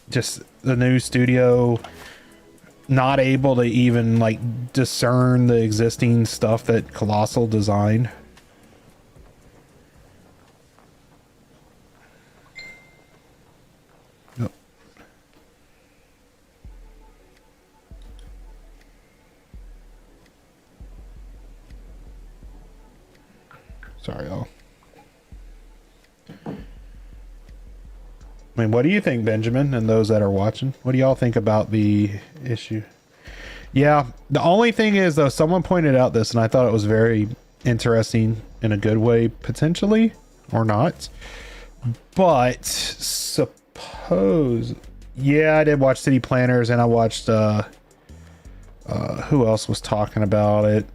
[SPEAKER 1] just the new studio not able to even like discern the existing stuff that Colossal designed? Yep. Sorry, y'all. I mean, what do you think, Benjamin, and those that are watching? What do y'all think about the issue? Yeah, the only thing is, though, someone pointed out this, and I thought it was very interesting in a good way, potentially, or not. But suppose... Yeah, I did watch City Planners, and I watched... who else was talking about it?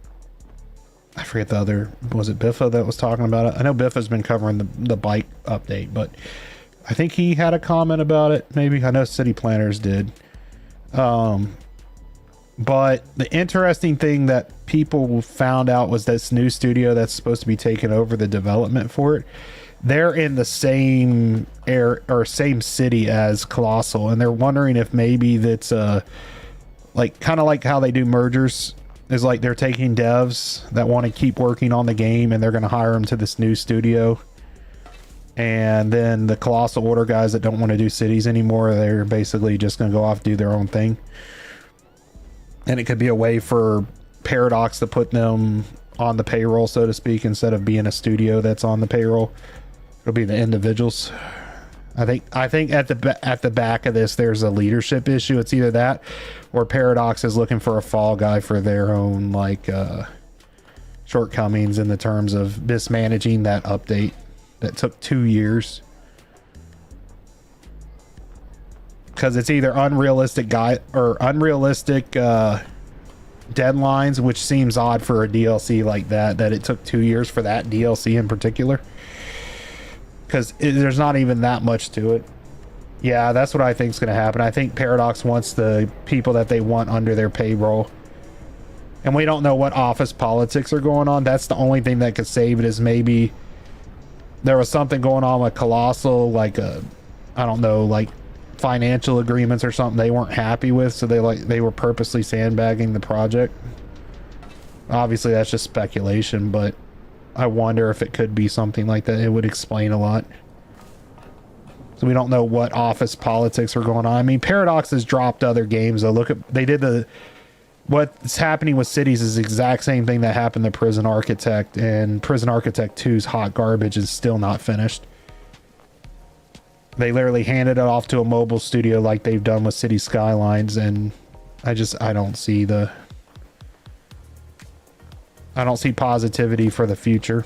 [SPEAKER 1] I forget the other... Was it Biffa that was talking about it? I know Biffa's been covering the bike update, but... I think he had a comment about it, maybe. I know City Planners did. But the interesting thing that people found out was this new studio that's supposed to be taking over the development for it. They're in the same same city as Colossal, and they're wondering if maybe that's like kind of like how they do mergers. Is like they're taking devs that want to keep working on the game, and they're going to hire them to this new studio. And then the Colossal Order guys that don't want to do cities anymore, they're basically just going to go off and do their own thing. And it could be a way for Paradox to put them on the payroll, so to speak, instead of being a studio that's on the payroll. It'll be the individuals. I think at the back of this, there's a leadership issue. It's either that or Paradox is looking for a fall guy for their own like shortcomings in the terms of mismanaging that update. That took 2 years because it's either unrealistic deadlines, which seems odd for a DLC like that it took 2 years for that DLC in particular, because there's not even that much to it. Yeah, that's what I think is going to happen. I think Paradox wants the people that they want under their payroll, and we don't know what office politics are going on. That's the only thing that could save it, is maybe there was something going on with Colossal, like I don't know, like financial agreements or something they weren't happy with, so they were purposely sandbagging the project. Obviously that's just speculation, but I wonder if it could be something like that. It would explain a lot. So we don't know what office politics are going on. I mean, Paradox has dropped other games though. What's happening with cities is the exact same thing that happened to Prison Architect, and Prison Architect 2's hot garbage is still not finished. They literally handed it off to a mobile studio like they've done with City Skylines, and I don't see positivity for the future.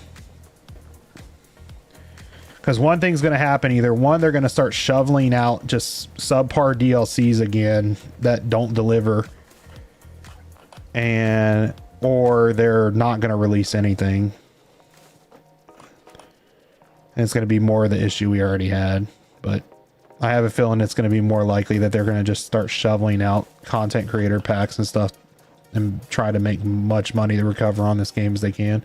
[SPEAKER 1] Because one thing's going to happen. Either one, they're going to start shoveling out just subpar DLCs again that don't deliver, or they're not going to release anything, and it's going to be more of the issue we already had. But I have a feeling it's going to be more likely that they're going to just start shoveling out content creator packs and stuff and try to make much money to recover on this game as they can.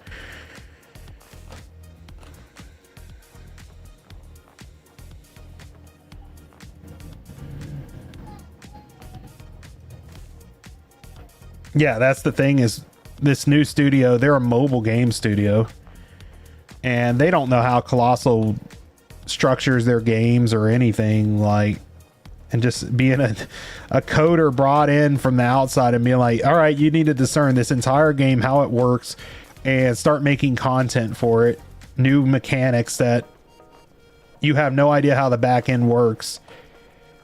[SPEAKER 1] Yeah, that's the thing, is this new studio, they're a mobile game studio, and they don't know how Colossal structures their games or anything, like, and just being a coder brought in from the outside and being like, all right, you need to discern this entire game, how it works, and start making content for it, new mechanics that you have no idea how the back end works,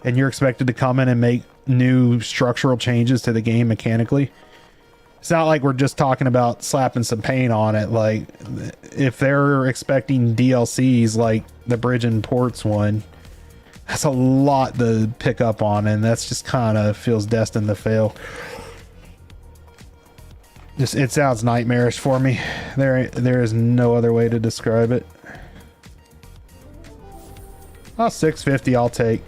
[SPEAKER 1] and you're expected to come in and make new structural changes to the game mechanically. It's not like we're just talking about slapping some paint on it. Like, if they're expecting DLCs like the Bridge and Ports one, that's a lot to pick up on, and that's just kind of feels destined to fail. Just, it sounds nightmarish for me. There is no other way to describe it. Oh, 650 I'll take.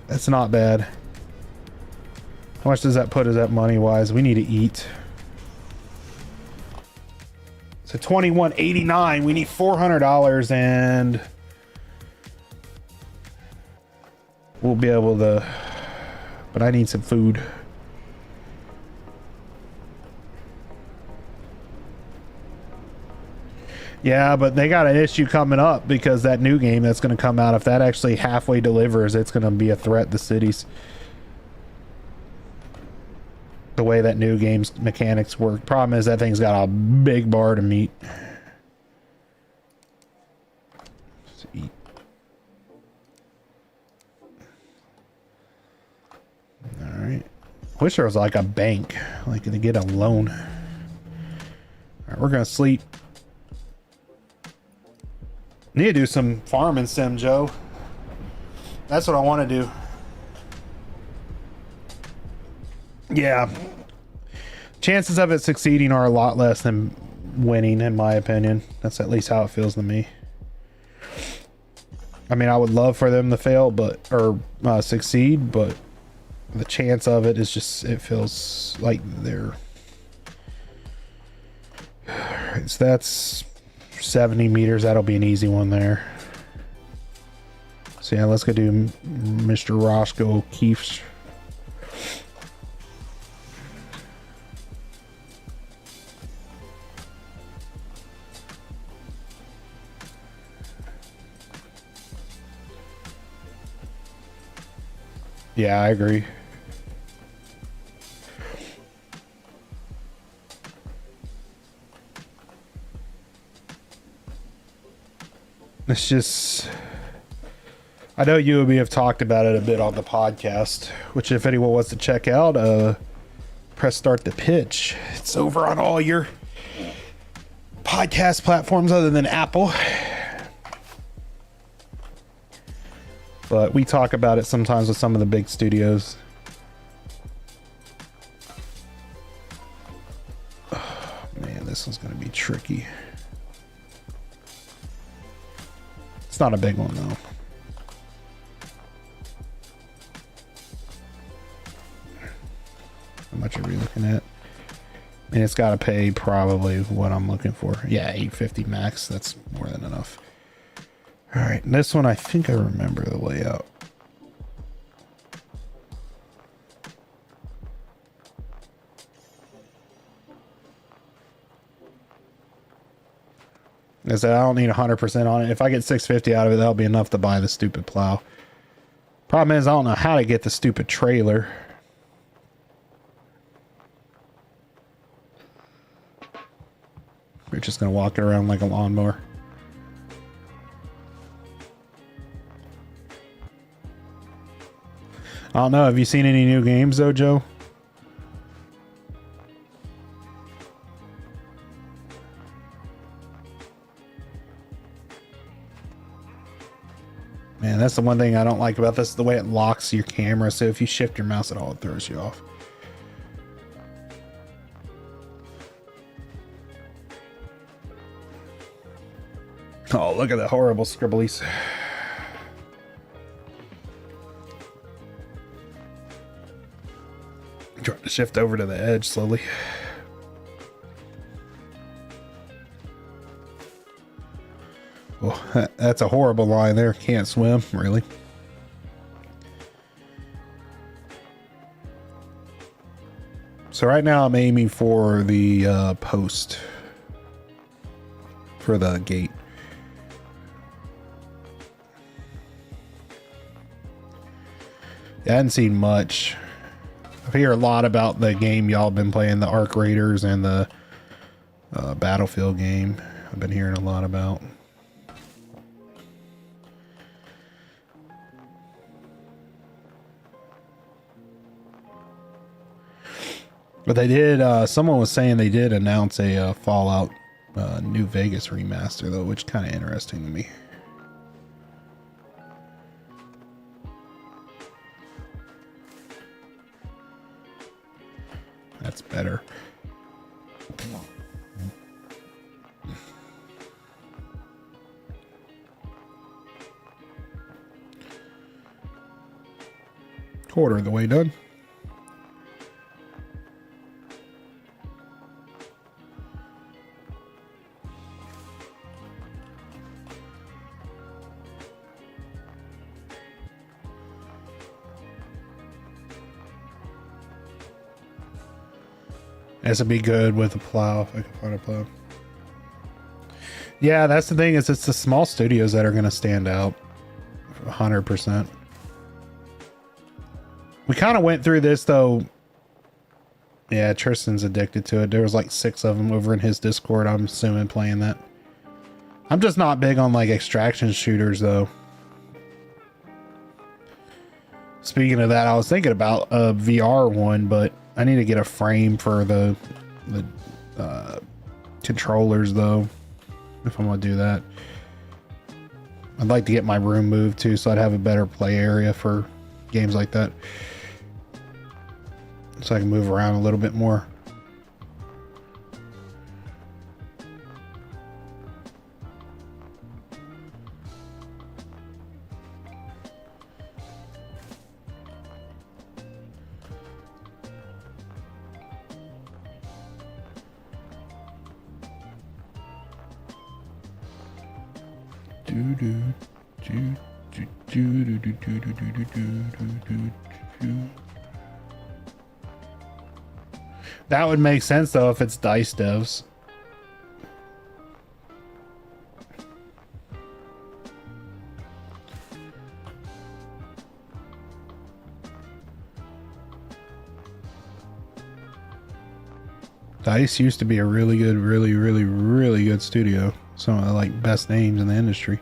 [SPEAKER 1] That's not bad. How much does that put us at money-wise? We need to eat. So 21.89. We need $400 and we'll be able to, but I need some food. Yeah, but they got an issue coming up because that new game that's going to come out, if that actually halfway delivers, it's going to be a threat to cities. The way that new game's mechanics work. Problem is that thing's got a big bar to meet. Let's eat. All right. Wish there was like a bank, like to get a loan. All right, we're gonna sleep. Need to do some farming sim, Joe. That's what I want to do. Yeah. Chances of it succeeding are a lot less than winning, in my opinion. That's at least how it feels to me. I mean, I would love for them to fail, or succeed, but the chance of it is just, it feels like they're... So that's 70 meters. That'll be an easy one there. So yeah, let's go do Mr. Roscoe Keefe's. Yeah, I agree. It's just, I know you and me have talked about it a bit on the podcast, which if anyone wants to check out, press start to pitch. It's over on all your podcast platforms other than Apple. But we talk about it sometimes with some of the big studios. Oh, man, this one's going to be tricky. It's not a big one, though. How much are we looking at? And it's got to pay probably what I'm looking for. Yeah, 850 max. That's more than enough. All right, this one I think I remember the layout. I said I don't need 100% on it. If I get 650 out of it, that'll be enough to buy the stupid plow. Problem is I don't know how to get the stupid trailer. We're just gonna walk it around like a lawnmower. I don't know. Have you seen any new games though, Joe? Man, that's the one thing I don't like about this, the way it locks your camera. So if you shift your mouse at all, it throws you off. Oh, look at the horrible scribblies. Trying to shift over to the edge slowly. Oh, that's a horrible line there. Can't swim, really. So right now I'm aiming for the post for the gate. I hadn't seen much. I hear a lot about the game y'all been playing, the Arc Raiders and the Battlefield game. I've been hearing a lot about. But they did, someone was saying they did announce a Fallout New Vegas remaster, though, which is kind of interesting to me. That's better. Quarter of the way done. This would be good with a plow if I can find a plow. Yeah, that's the thing, is it's the small studios that are going to stand out 100%. We kind of went through this though. Yeah, Tristan's addicted to it. There was like 6 of them over in his Discord, I'm assuming, playing that. I'm just not big on like extraction shooters though. Speaking of that, I was thinking about a VR one, but I need to get a frame for the controllers though, if I'm gonna do that. I'd like to get my room moved too, so I'd have a better play area for games like that, so I can move around a little bit more. That would make sense though if it's DICE devs. DICE used to be a really good, really good studio. Some of the like best names in the industry.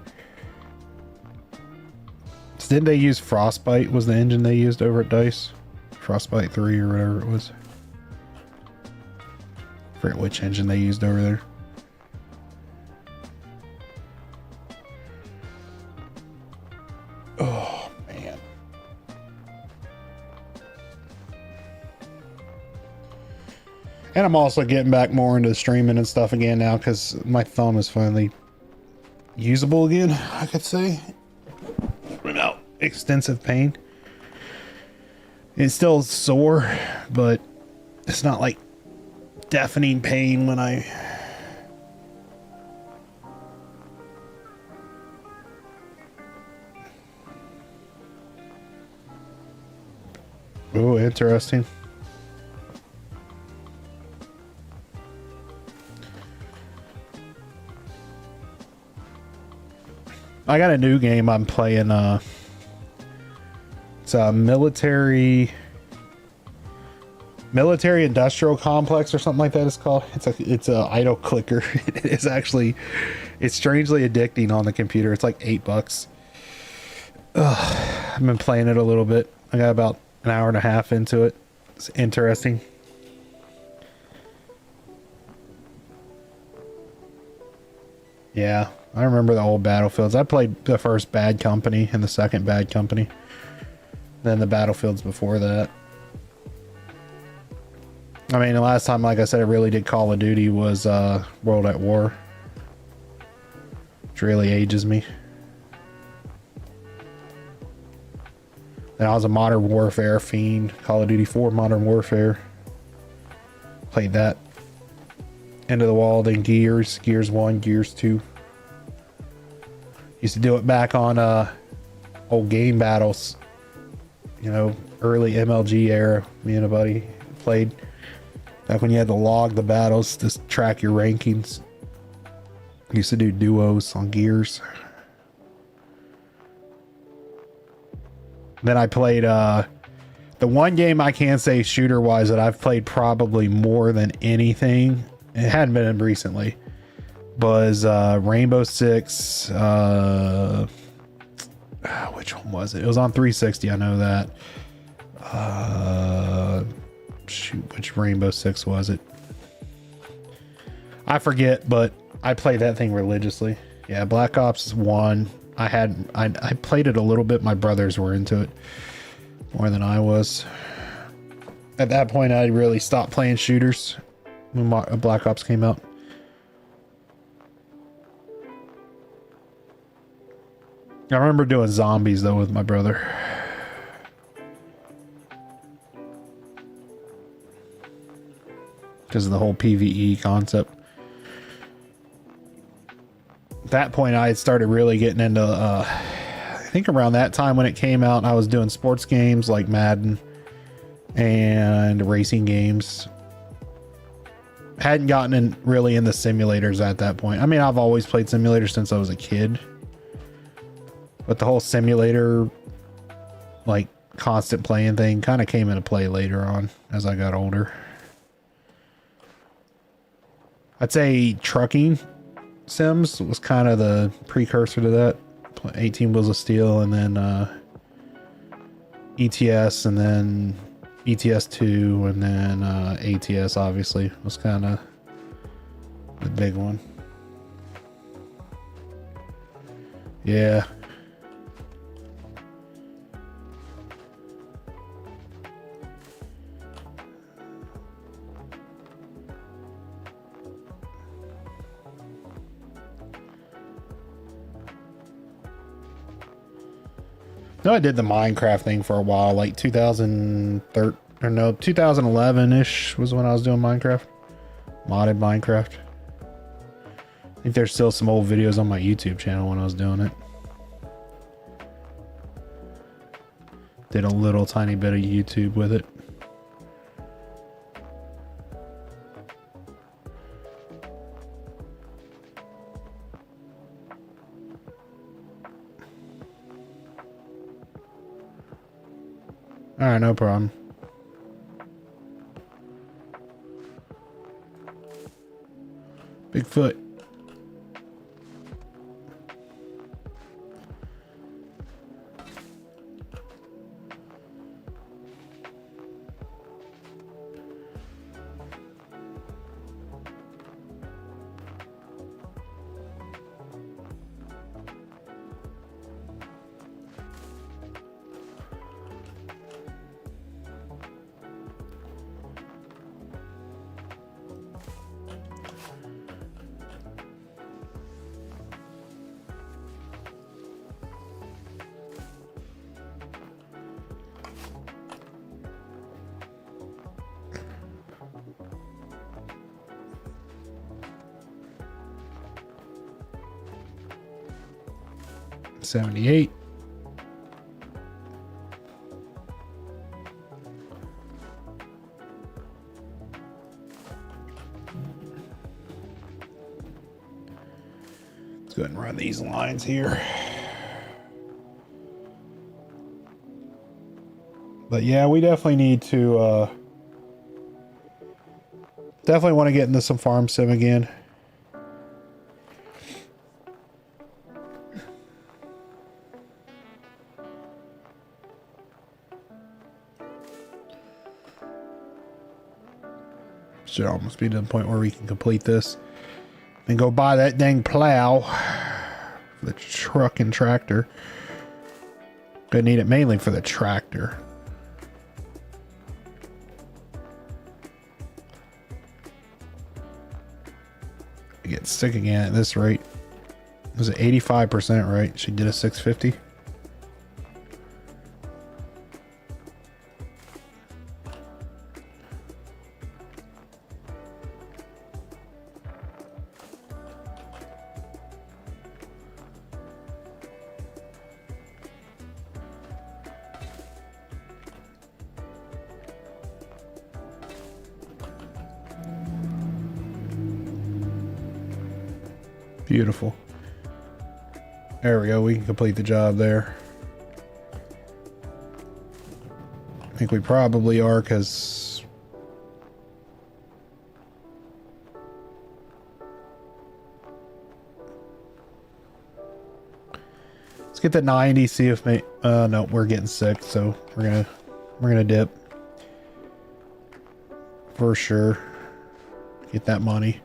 [SPEAKER 1] So didn't they use Frostbite? Was the engine they used over at DICE? Frostbite 3 or whatever it was. I forget which engine they used over there. Oh man. And I'm also getting back more into streaming and stuff again now because my thumb is finally usable again, I could say. Without extensive pain. It's still sore, but it's not like deafening pain when I... Oh, interesting. I got a new game I'm playing. It's a military industrial complex or something like that. It's called. It's a idle clicker. It's strangely addicting on the computer. It's like $8. I've been playing it a little bit. I got about an hour and a half into it. It's interesting. Yeah, I remember the old Battlefields. I played the first Bad Company and the second Bad Company. Then the Battlefields before that. I mean, the last time, like I said, I really did Call of Duty was World at War. Which really ages me. Then I was a Modern Warfare fiend. Call of Duty 4 Modern Warfare. Played that. End of the Wall, then Gears 1, Gears 2. Used to do it back on old game battles. You know, early MLG era. Me and a buddy played. Back when you had to log the battles to track your rankings. Used to do duos on Gears. Then I played the one game I can say shooter wise that I've played probably more than anything. It hadn't been recently. Was Rainbow Six. Which one was it? It was on 360. I know that. shoot, which Rainbow Six was it? I forget, but I played that thing religiously. Yeah, Black Ops 1. I played it a little bit. My brothers were into it more than I was. At that point, I really stopped playing shooters when Black Ops came out. I remember doing zombies though with my brother. Because of the whole PvE concept. At that point, I had started really getting into, I think around that time when it came out, I was doing sports games like Madden and racing games. Hadn't gotten in really into simulators at that point. I mean, I've always played simulators since I was a kid. But the whole simulator, like, constant playing thing kind of came into play later on as I got older. I'd say trucking sims was kind of the precursor to that. 18 Wheels of Steel, and then ETS, and then ETS 2, and then ATS obviously was kind of the big one. Yeah. No, I did the Minecraft thing for a while, like 2013 or no, 2011-ish was when I was doing Minecraft. Modded Minecraft. I think there's still some old videos on my YouTube channel when I was doing it. Did a little tiny bit of YouTube with it. Alright, no problem. Bigfoot. $78. Let's go ahead and run these lines here. But yeah, we definitely need to definitely want to get into some farm sim again. Should almost be to the point where we can complete this and go buy that dang plow for the truck and tractor. Gonna need it mainly for the tractor. I get sick again at this rate. Was it 85%, right? She did a 650. Beautiful. There we go. We can complete the job there. I think we probably are, because let's get the 90, see if no, we're getting sick, so we're gonna dip. for sure. Get that money.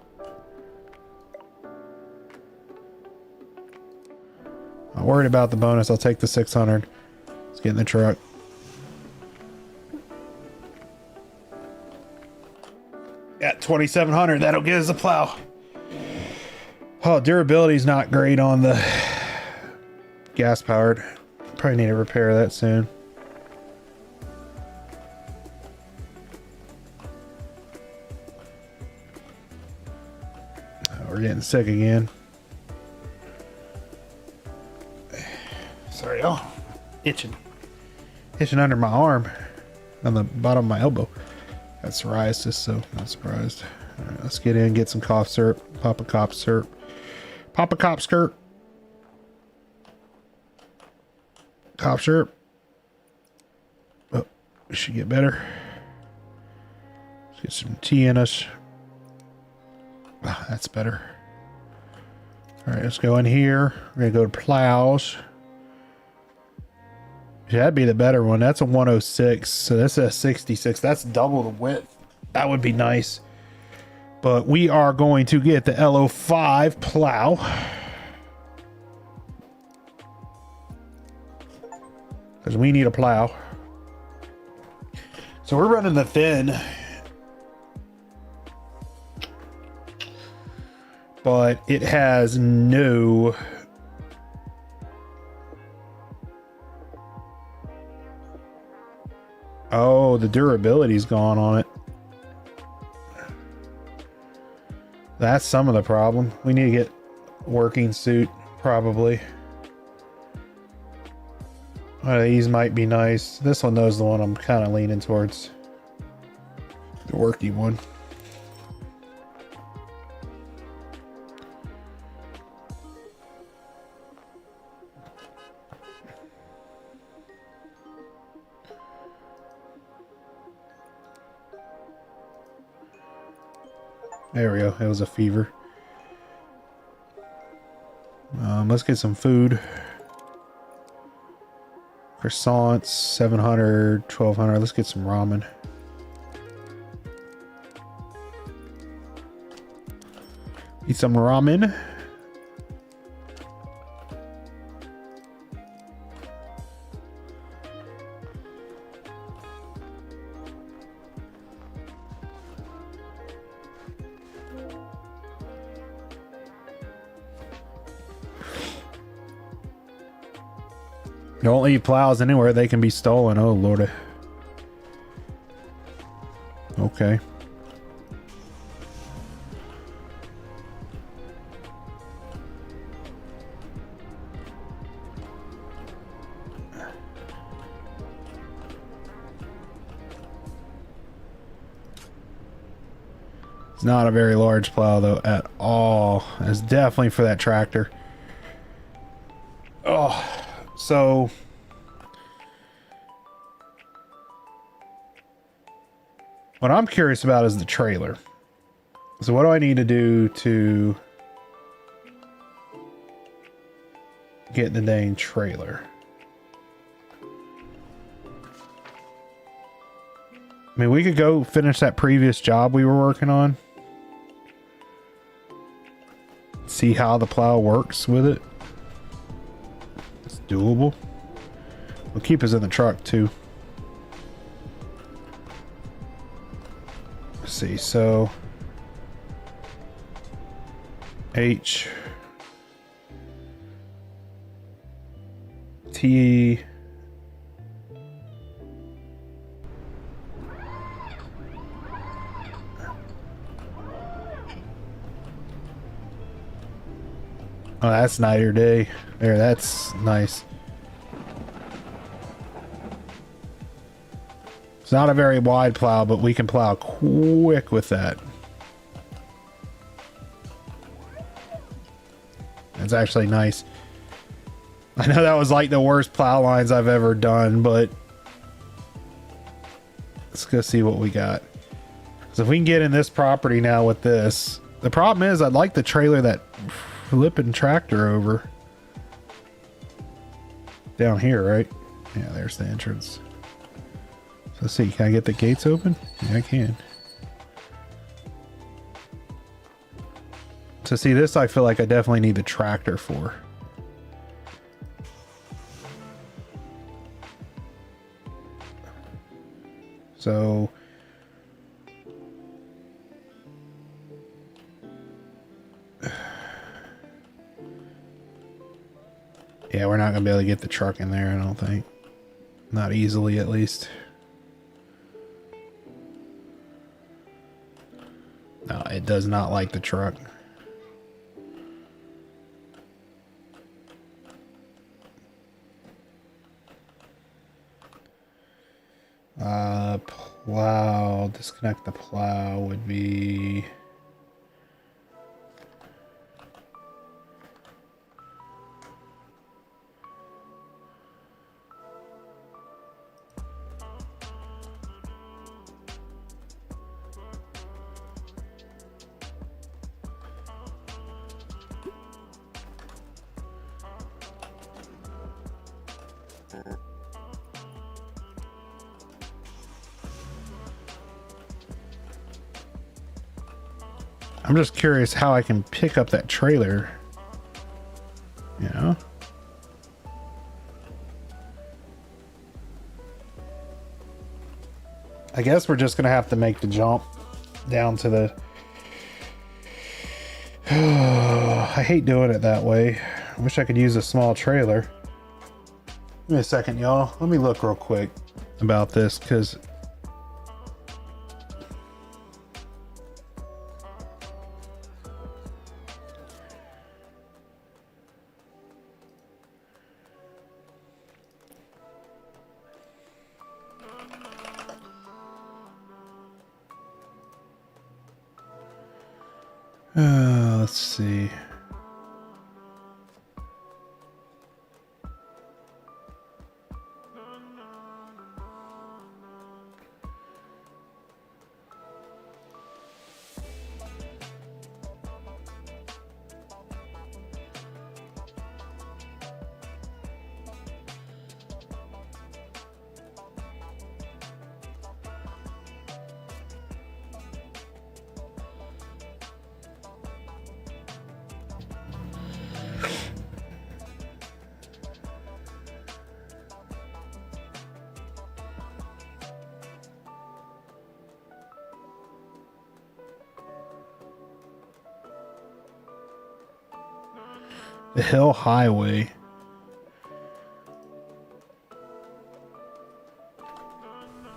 [SPEAKER 1] Not worried about the bonus. I'll take the 600. Let's get in the truck. Got 2,700. That'll get us a plow. Oh, durability's not great on the gas powered. Probably need to repair that soon. Oh, we're getting sick again. Sorry, oh, itching under my arm, on the bottom of my elbow. Got psoriasis, so not surprised. All right, let's get in, get some cough syrup. Pop a cough syrup. Pop a cough skirt. Cough syrup. Oh, we should get better. Let's get some tea in us. Oh, that's better. All right, let's go in here. We're gonna go to plows. Yeah, that'd be the better one. That's a 106. So that's a 66. That's double the width. That would be nice. But we are going to get the LO5 plow. Because we need a plow. So we're running the thin. But it has no... Oh, the durability's gone on it. That's some of the problem. We need to get a working suit, probably. These might be nice. This one, though, is the one I'm kind of leaning towards. The working one. There we go. It was a fever. Let's get some food. Croissants, 700, 1,200. Let's get some ramen. Eat some ramen. Don't leave plows anywhere, they can be stolen. Oh, Lordy. Okay. It's not a very large plow, though, at all. It's definitely for that tractor. Oh. So what I'm curious about is the trailer. So what do I need to do to get the dang trailer? I mean, we could go finish that previous job we were working on. See how the plow works with it. Doable. We'll keep us in the truck too. Let's see, so H T Oh, that's night or day. There, that's nice. It's not a very wide plow, but we can plow quick with that. That's actually nice. I know that was like the worst plow lines I've ever done, but let's go see what we got. So if we can get in this property now with this. The problem is I'd like the trailer that flipping tractor over. Down here, right? Yeah, there's the entrance. So let's see, can I get the gates open? Yeah, I can. So see, this I feel like I definitely need the tractor for. So yeah, we're not gonna be able to get the truck in there, I don't think. Not easily, at least. No, it does not like the truck. Plow, disconnect the plow would be... I'm just curious how I can pick up that trailer. You know? I guess we're just gonna have to make the jump down to the... I hate doing it that way. I wish I could use a small trailer. Give me a second, y'all. Let me look real quick about this, because... let's see. The Hill Highway.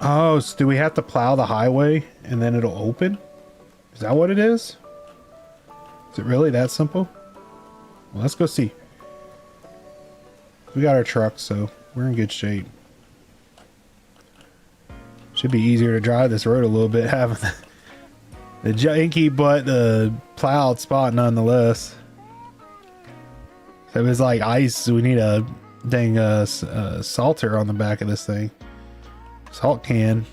[SPEAKER 1] Oh, so do we have to plow the highway and then it'll open? Is that what it is? Is it really that simple? Well, let's go see. We got our truck, so we're in good shape. Should be easier to drive this road a little bit, having the janky but the plowed spot nonetheless. If it was like ice, we need a dang salter on the back of this thing. Salt can.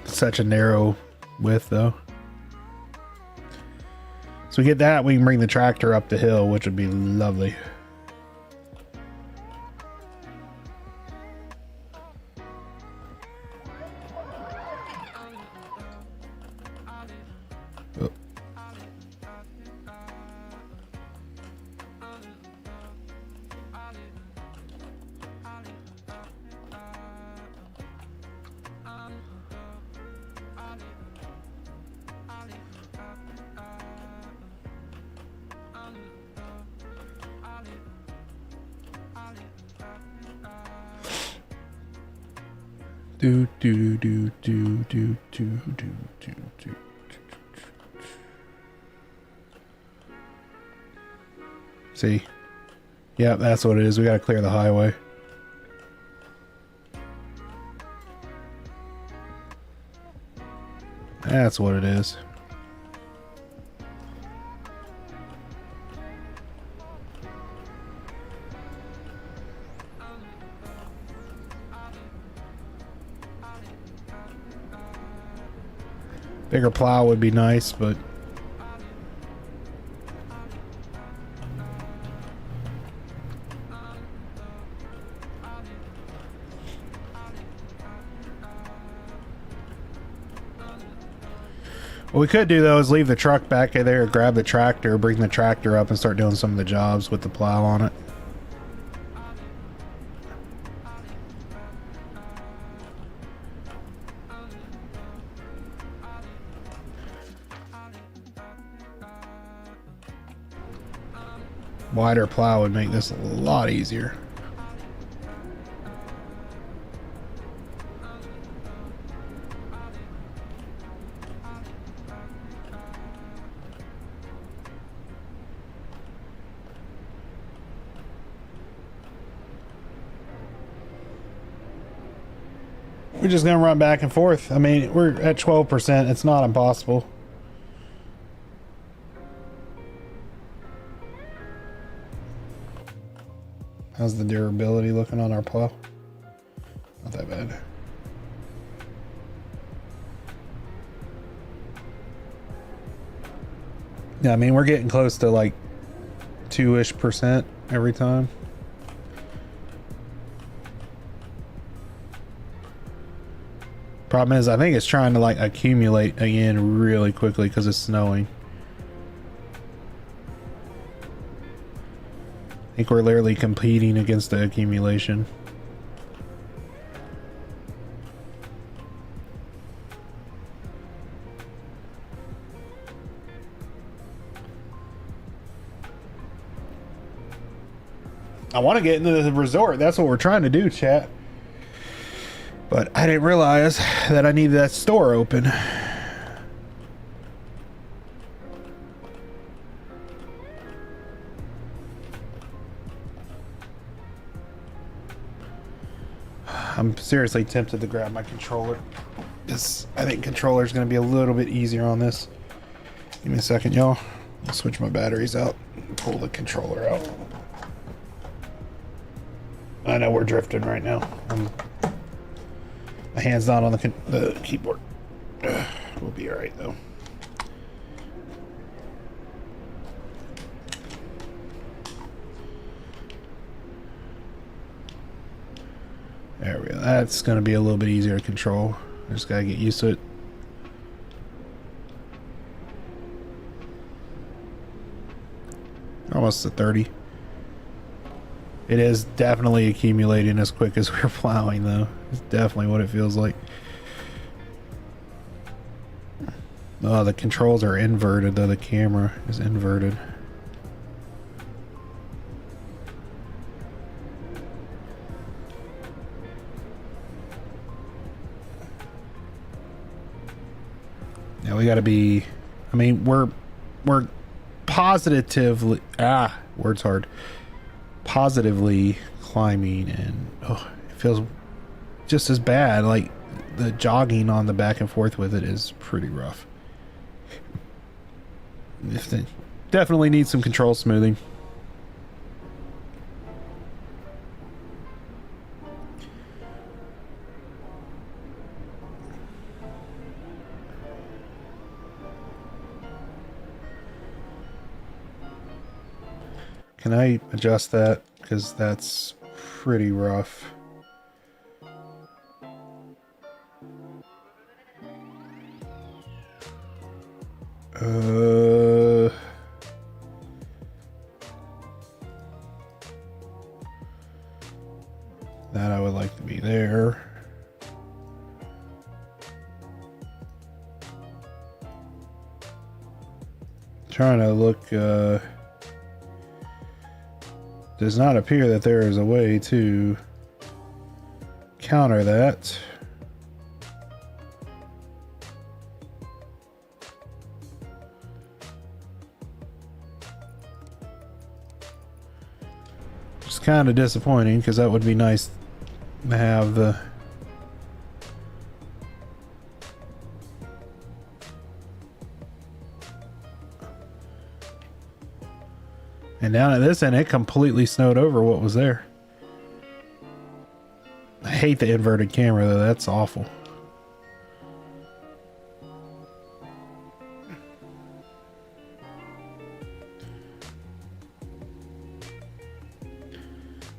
[SPEAKER 1] Such a narrow width though. So we get that, we can bring the tractor up the hill, which would be lovely. Oh. Do do do do do do do do do. See? Yeah, that's what it is. We gotta clear the highway. That's what it is. Bigger plow would be nice, but What we could do though is leave the truck back there, grab the tractor, bring the tractor up and start doing some of the jobs with the plow on it. Wider plow would make this a lot easier. We're just gonna run back and forth. I mean, we're at 12%. It's not impossible. How's the durability looking on our plow? Not that bad. Yeah, I mean, we're getting close to like 2-ish% every time. Problem is, I think it's trying to like accumulate again really quickly because it's snowing. I think we're literally competing against the accumulation. I want to get into the resort. That's what we're trying to do, chat. But I didn't realize that I needed that store open. I'm seriously tempted to grab my controller. I think controller is going to be a little bit easier on this. Give me a second, y'all. I'll switch my batteries out and pull the controller out. I know we're drifting right now. My hand's not on the keyboard. We'll be alright though. There we go. That's going to be a little bit easier to control. I just got to get used to it. Almost to 30. It is definitely accumulating as quick as we're plowing though. It's definitely what it feels like. Oh, the controls are inverted though. The camera is inverted. Yeah, we gotta be, I mean, we're positively, word's hard. Positively climbing and it feels just as bad. Like the jogging on the back and forth with it is pretty rough. Definitely needs some control smoothing. Can I adjust that? Because that's pretty rough. That I would like to be there. Trying to look, does not appear that there is a way to counter that. It's kind of disappointing because that would be nice to have the and down at this end it completely snowed over what was there. I hate the inverted camera though, that's awful.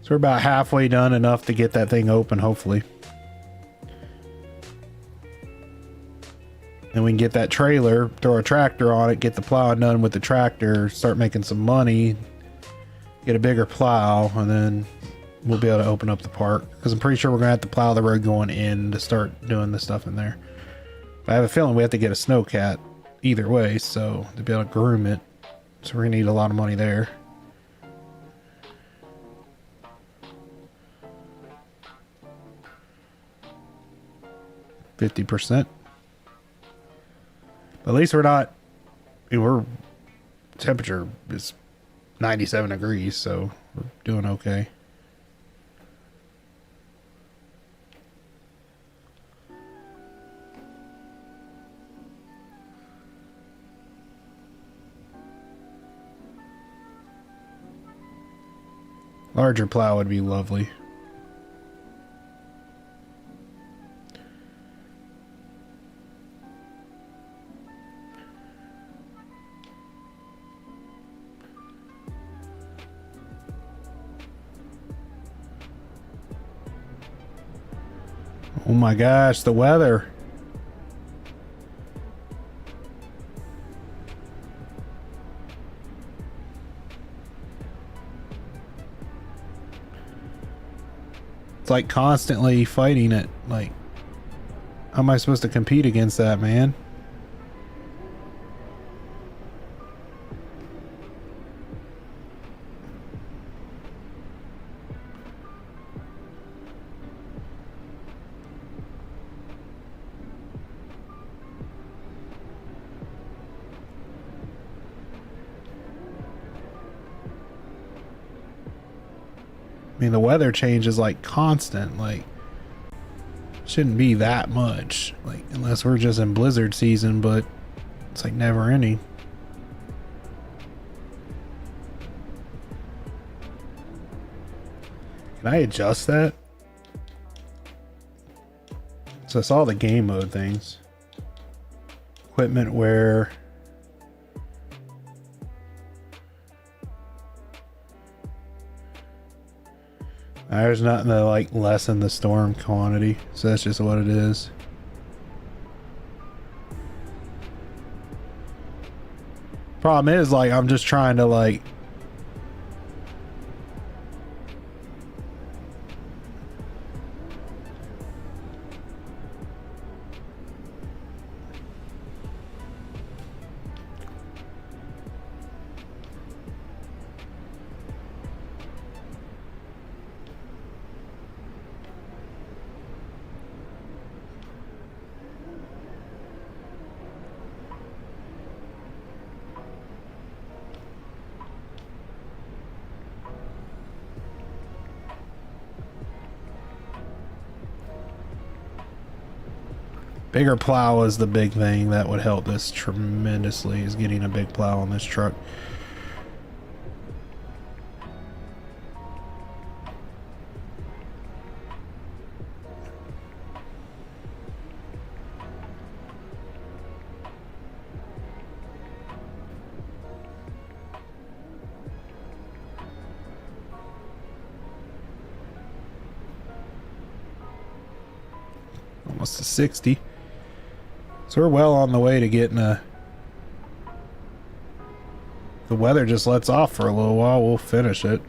[SPEAKER 1] So we're about halfway done, enough to get that thing open hopefully. And we can get that trailer, throw a tractor on it, get the plowing done with the tractor, start making some money, get a bigger plow, and then we'll be able to open up the park. Because I'm pretty sure we're going to have to plow the road going in to start doing the stuff in there. But I have a feeling we have to get a snowcat either way, so to be able to groom it. So we're going to need a lot of money there. %. At least we're not, we're temperature is 97 degrees, so we're doing okay. Larger plow would be lovely. Oh my gosh, the weather. It's like constantly fighting it. Like, how am I supposed to compete against that, man? I mean, the weather change is like constant, like shouldn't be that much, like unless we're just in blizzard season, but it's like never ending. Can I adjust that? So it's all the game mode things. Equipment wear. There's nothing to like lessen the storm quantity, so that's just what it is. Problem is, like, I'm just trying to like bigger plow is the big thing that would help this tremendously, is getting a big plow on this truck. Almost to 60. So we're well on the way to getting a... The weather just lets off for a little while, we'll finish it.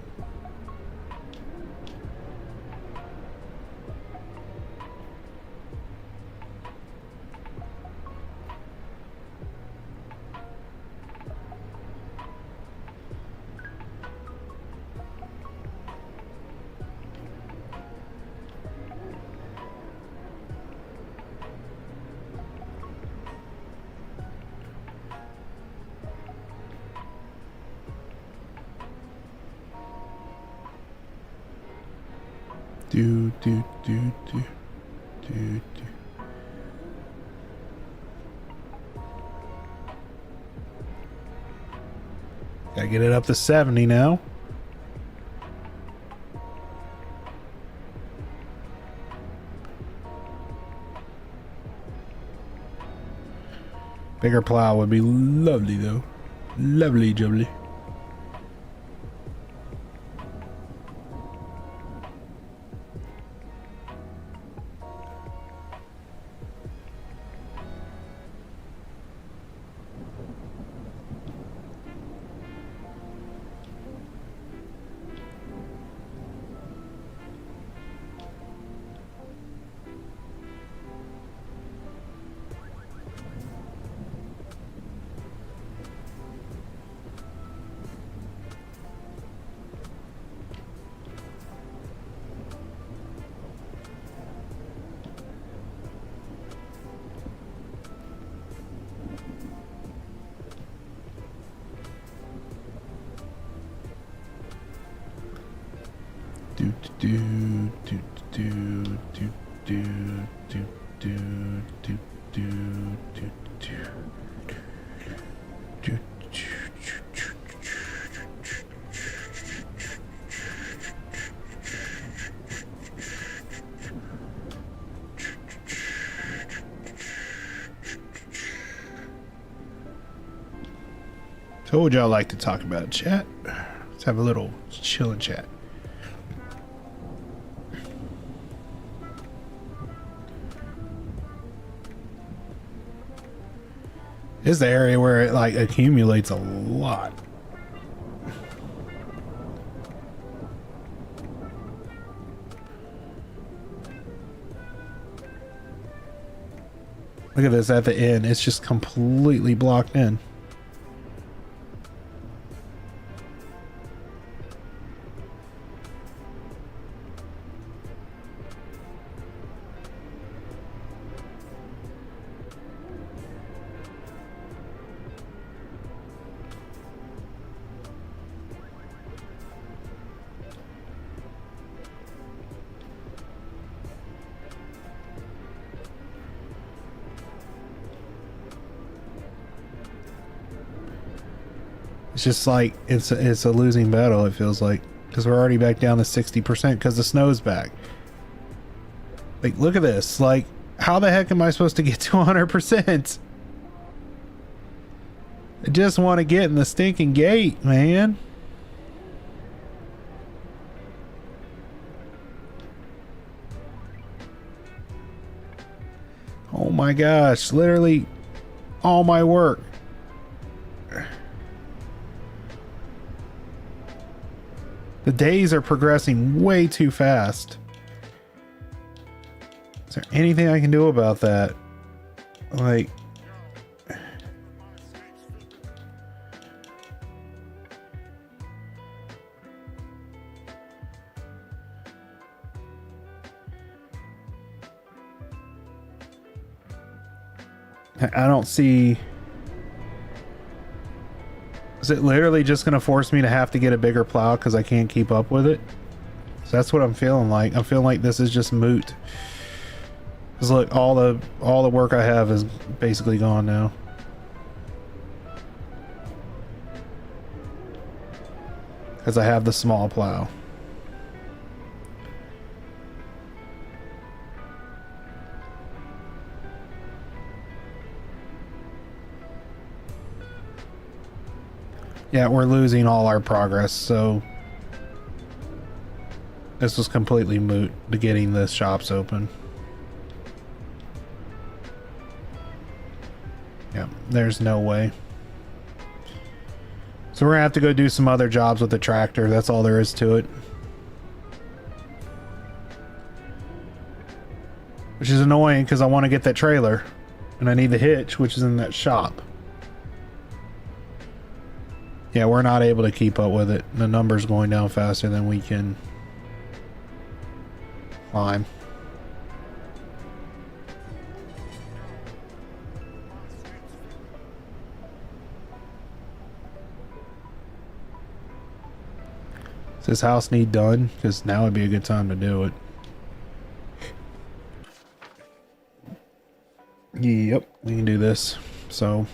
[SPEAKER 1] Do. Gotta get it up to 70 now. Bigger plow would be lovely though. Lovely jubbly. do do do do do do do do do do do. So what would y'all like to talk about, chat? Let's have a little chill and chat. This is the area where it like accumulates a lot. Look at this at the end. It's just completely blocked in. It's just like it's a losing battle, it feels like, because we're already back down to 60% because the snow's back. Like, look at this. Like, how the heck am I supposed to get to 100%? I just want to get in the stinking gate, man. Oh my gosh, literally all my work. The days are progressing way too fast. Is there anything I can do about that? Like... I don't see... Is it literally just going to force me to have to get a bigger plow because I can't keep up with it? So that's what I'm feeling like. I'm feeling like this is just moot. Because look, all the work I have is basically gone now. Because I have the small plow. Yeah, we're losing all our progress, so this was completely moot to getting the shops open. Yeah, there's no way. So we're gonna have to go do some other jobs with the tractor. That's all there is to it. Which is annoying because I want to get that trailer. And I need the hitch, which is in that shop. Yeah, we're not able to keep up with it. The number's going down faster than we can climb. Does this house need done? Because now would be a good time to do it. Yep, we can do this. So...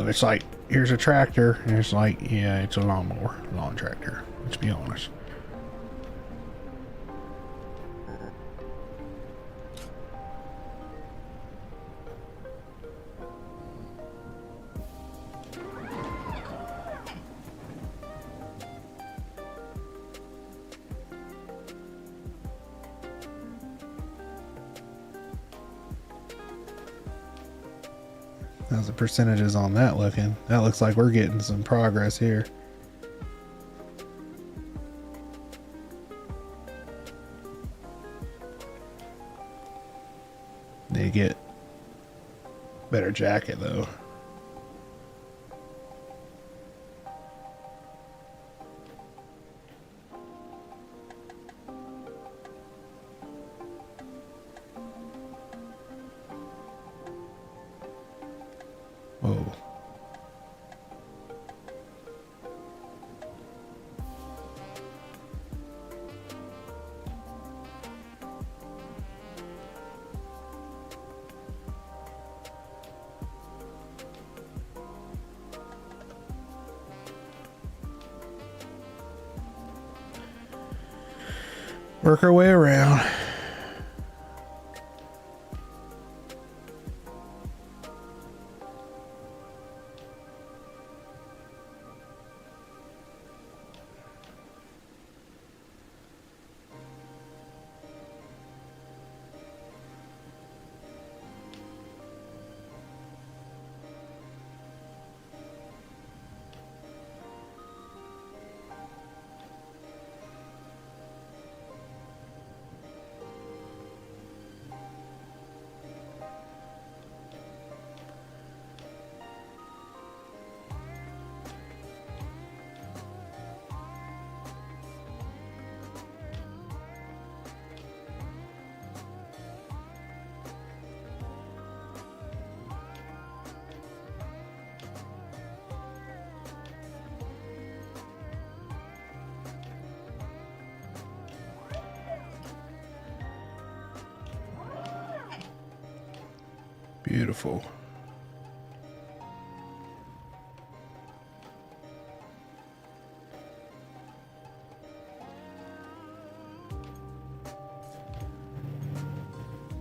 [SPEAKER 1] it's like, here's a tractor, and it's like, yeah, it's a lawn tractor, let's be honest. How's the percentages on that looking? That looks like we're getting some progress here. They get better jacket though. Whoa. Work our way around. Beautiful.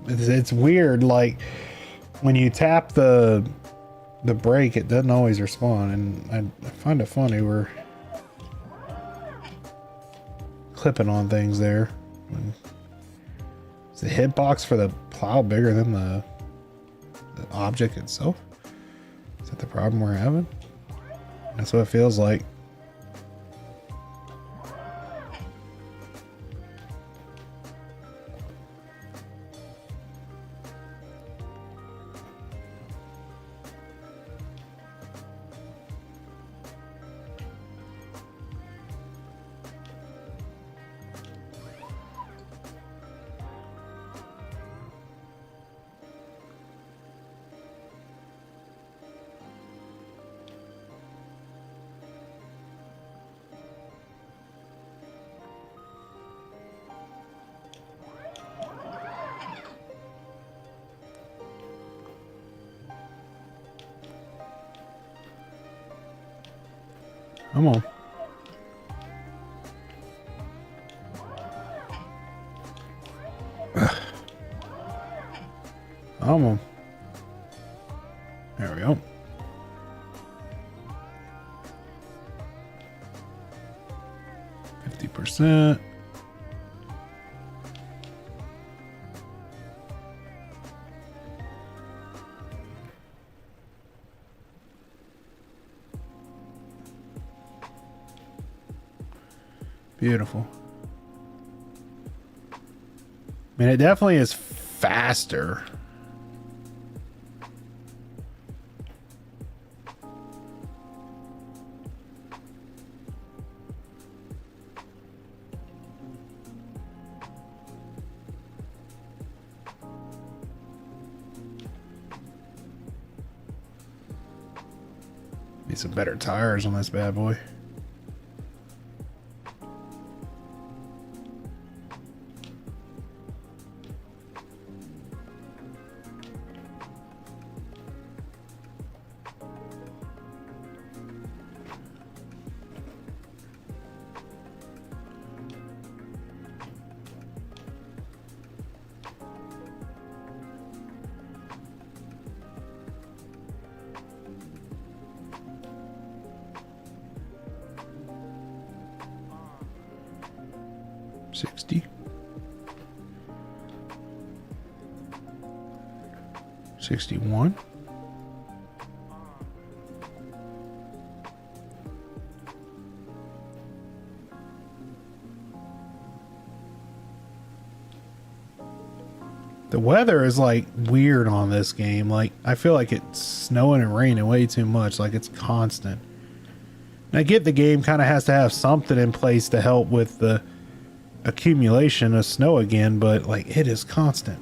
[SPEAKER 1] It's weird, like when you tap the brake, it doesn't always respond, and I find it funny we're clipping on things there. Is the hitbox for the plow bigger than the object itself? Is that the problem we're having? That's what it feels like. Come on. Come on. There we go. %. Beautiful. I mean, it definitely is faster. Need some better tires on this bad boy. $60. 61. The weather is like weird on this game. Like, I feel like it's snowing and raining way too much. Like, it's constant. And I get the game kind of has to have something in place to help with the accumulation of snow again, but like, it is constant.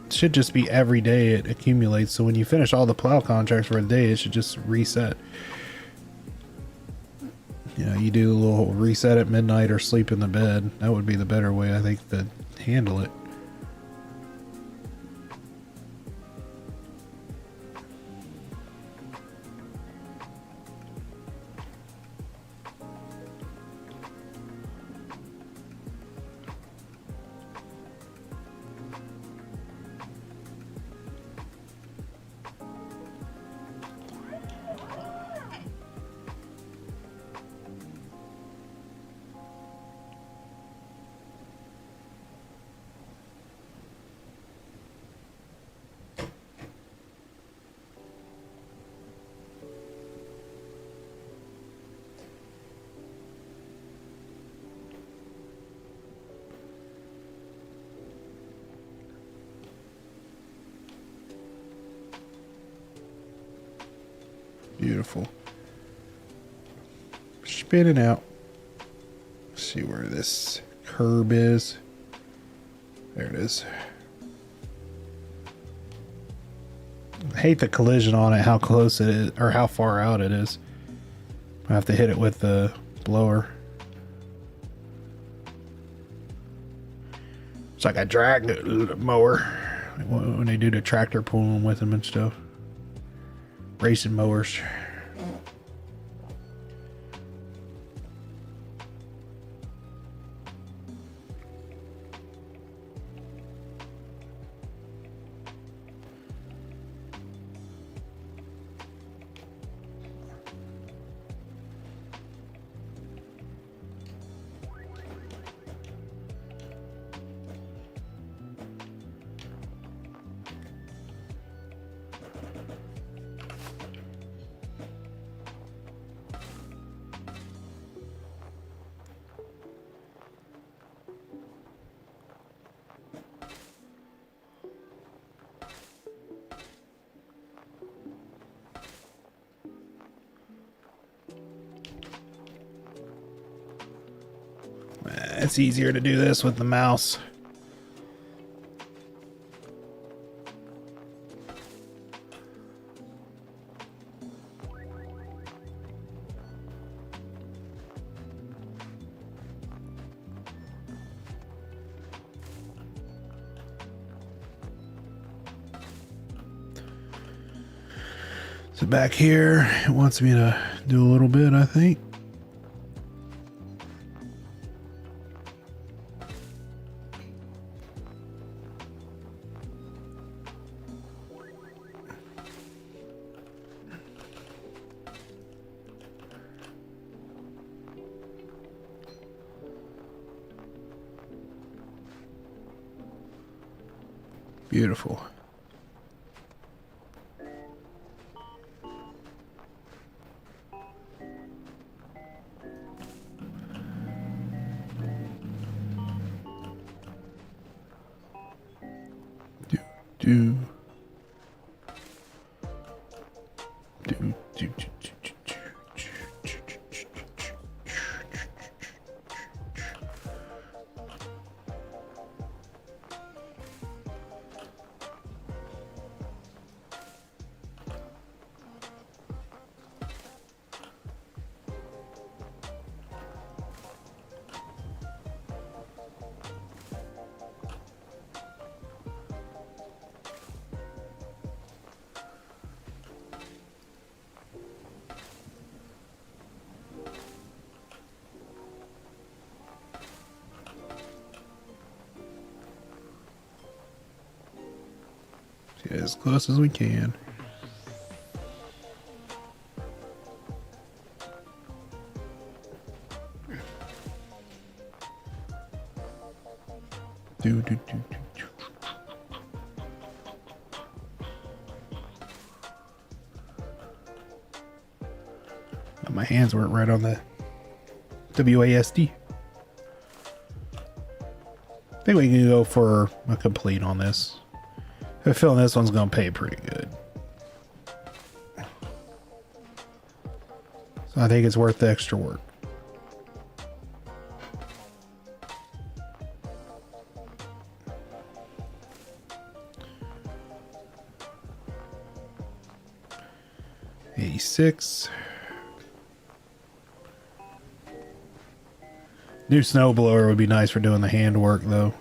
[SPEAKER 1] It should just be every day it accumulates. So when you finish all the plow contracts for a day, it should just reset. You know, you do a little reset at midnight or sleep in the bed. That would be the better way, I think, to handle it. Beautiful. Spinning out. Let's see where this curb is. There it is. I hate the collision on it, how close it is, or how far out it is. I have to hit it with the blower. It's like a drag mower when they do the tractor pulling with them and stuff. Racing mowers. It's easier to do this with the mouse. So back here, it wants me to do a little bit, I think. Beautiful. Do. Get as close as we can. Do. My hands weren't right on the WASD. I think we can go for a complete on this. I have a feeling this one's going to pay pretty good. So I think it's worth the extra work. $86. New snowblower would be nice for doing the handwork, though.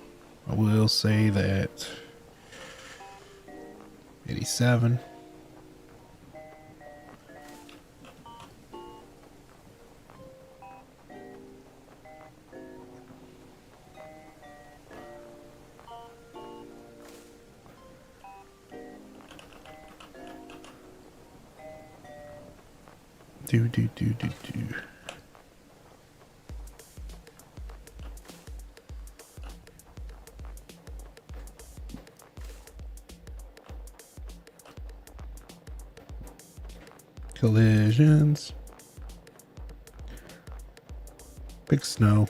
[SPEAKER 1] I will say that. 87. Do. Collisions. Big snow.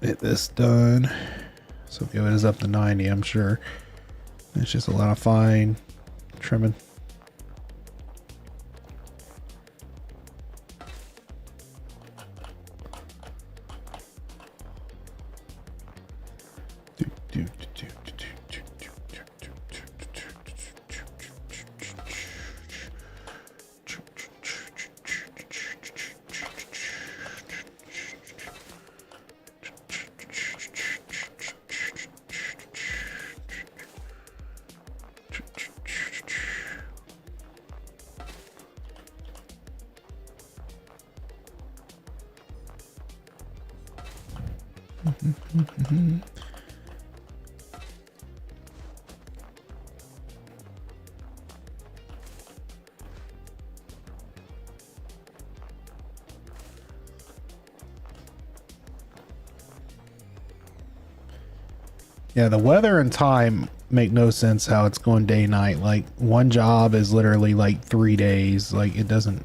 [SPEAKER 1] Get this done. So give it is up to 90, I'm sure. It's just a lot of fine trimming. Yeah, the weather and time make no sense how it's going day night. Like one job is literally like 3 days. Like it doesn't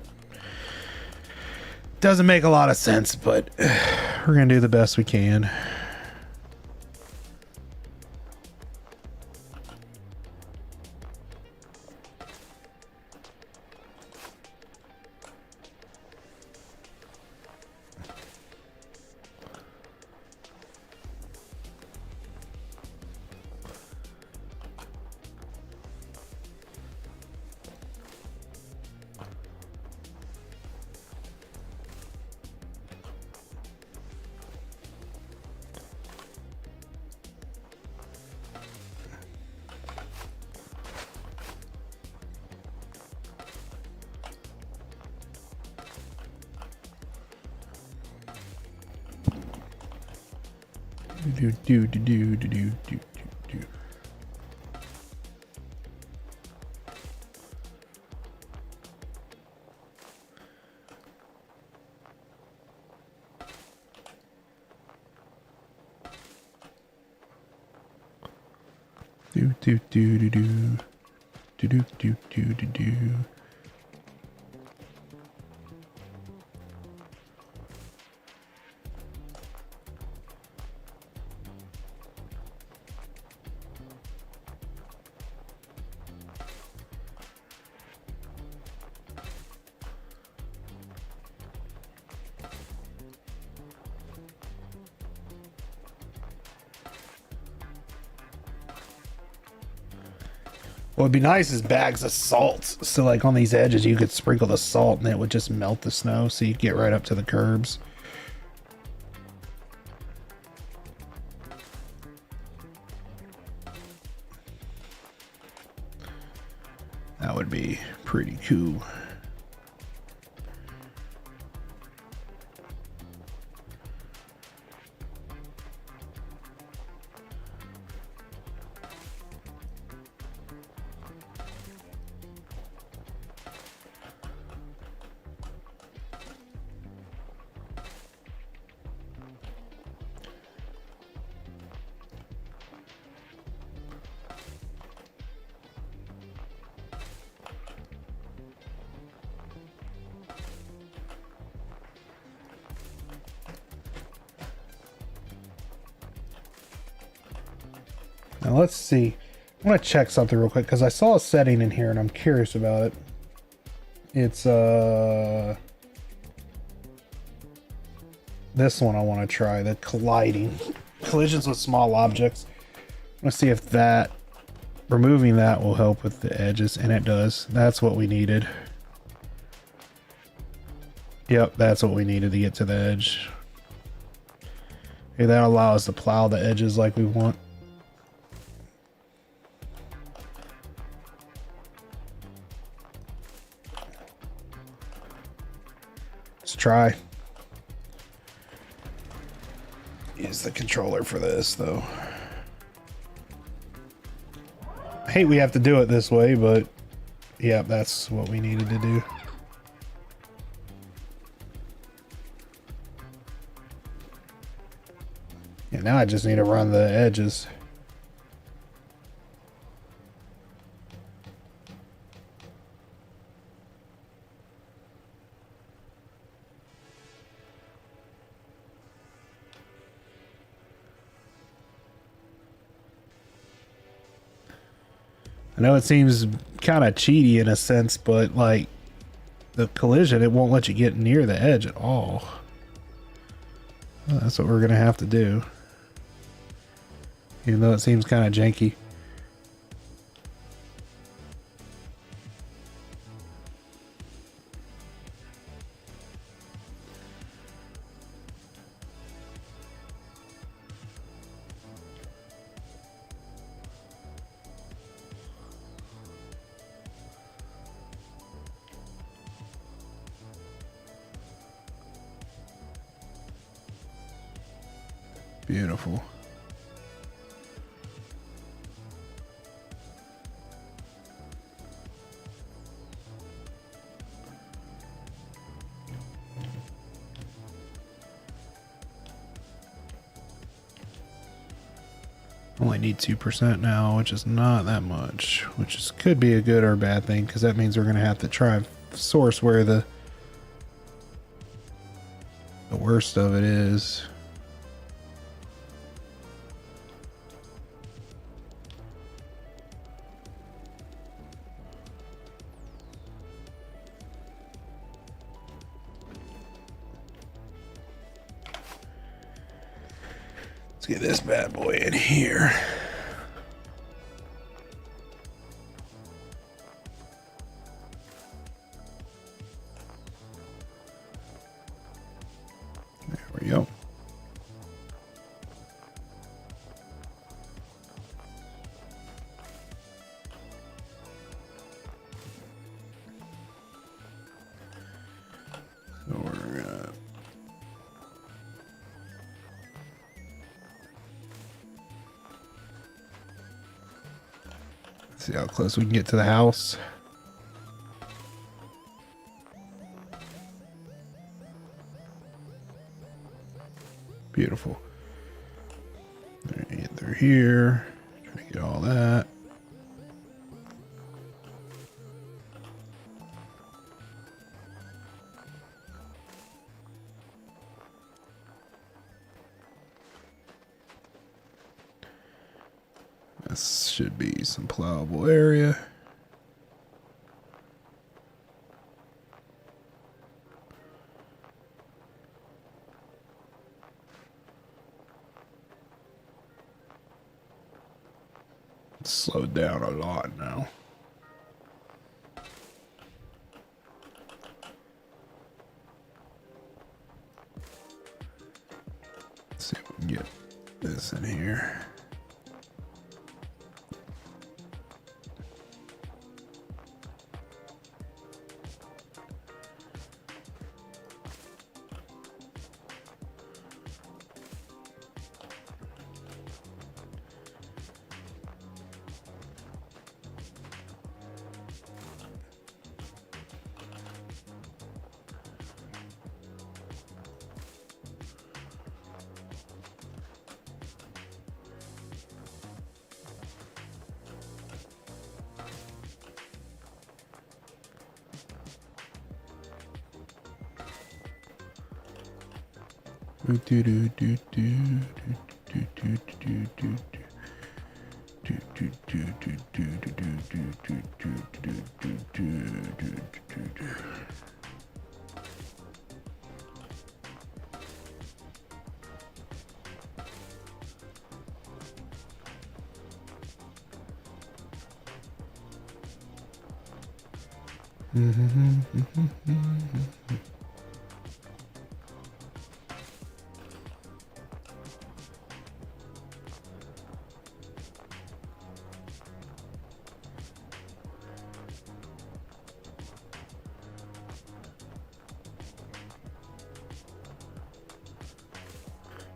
[SPEAKER 1] make a lot of sense, but we're gonna do the best we can. What would be nice is bags of salt. So like on these edges, you could sprinkle the salt and it would just melt the snow. So you get right up to the curbs. That would be pretty cool. Now let's see. I want to check something real quick because I saw a setting in here and I'm curious about it. It's this one I want to try, the colliding. Collisions with small objects. Let's see if that, removing that will help with the edges, and it does. That's what we needed. Yep, that's what we needed to get to the edge. Okay, that'll allow us to plow the edges like we want. Let's try. Use the controller for this, though. I hate we have to do it this way, but yeah, that's what we needed to do. Yeah, now I just need to run the edges. I know it seems kind of cheaty in a sense, but like the collision, it won't let you get near the edge at all. Well, that's what we're gonna have to do. Even though it seems kind of janky. Beautiful. Only need 2% now, which is not that much, which is, could be a good or bad thing, because that means we're going to have to try and source where the worst of it is. Let's get this bad boy in here. There we go. So we're gonna see how close we can get to the house. Beautiful. Get through here. Try to get all that. This should be some plowable area. It's slowed down a lot now. Let's see if we can get this in here.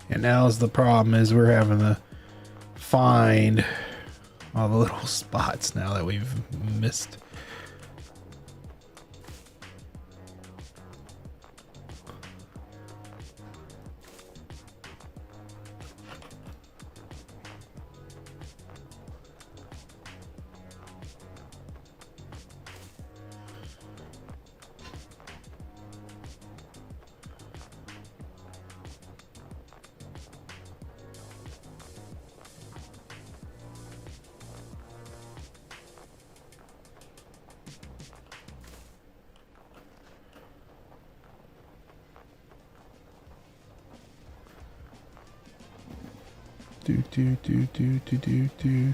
[SPEAKER 1] And now's the problem is we're having to find all the little spots now that we've missed. Do.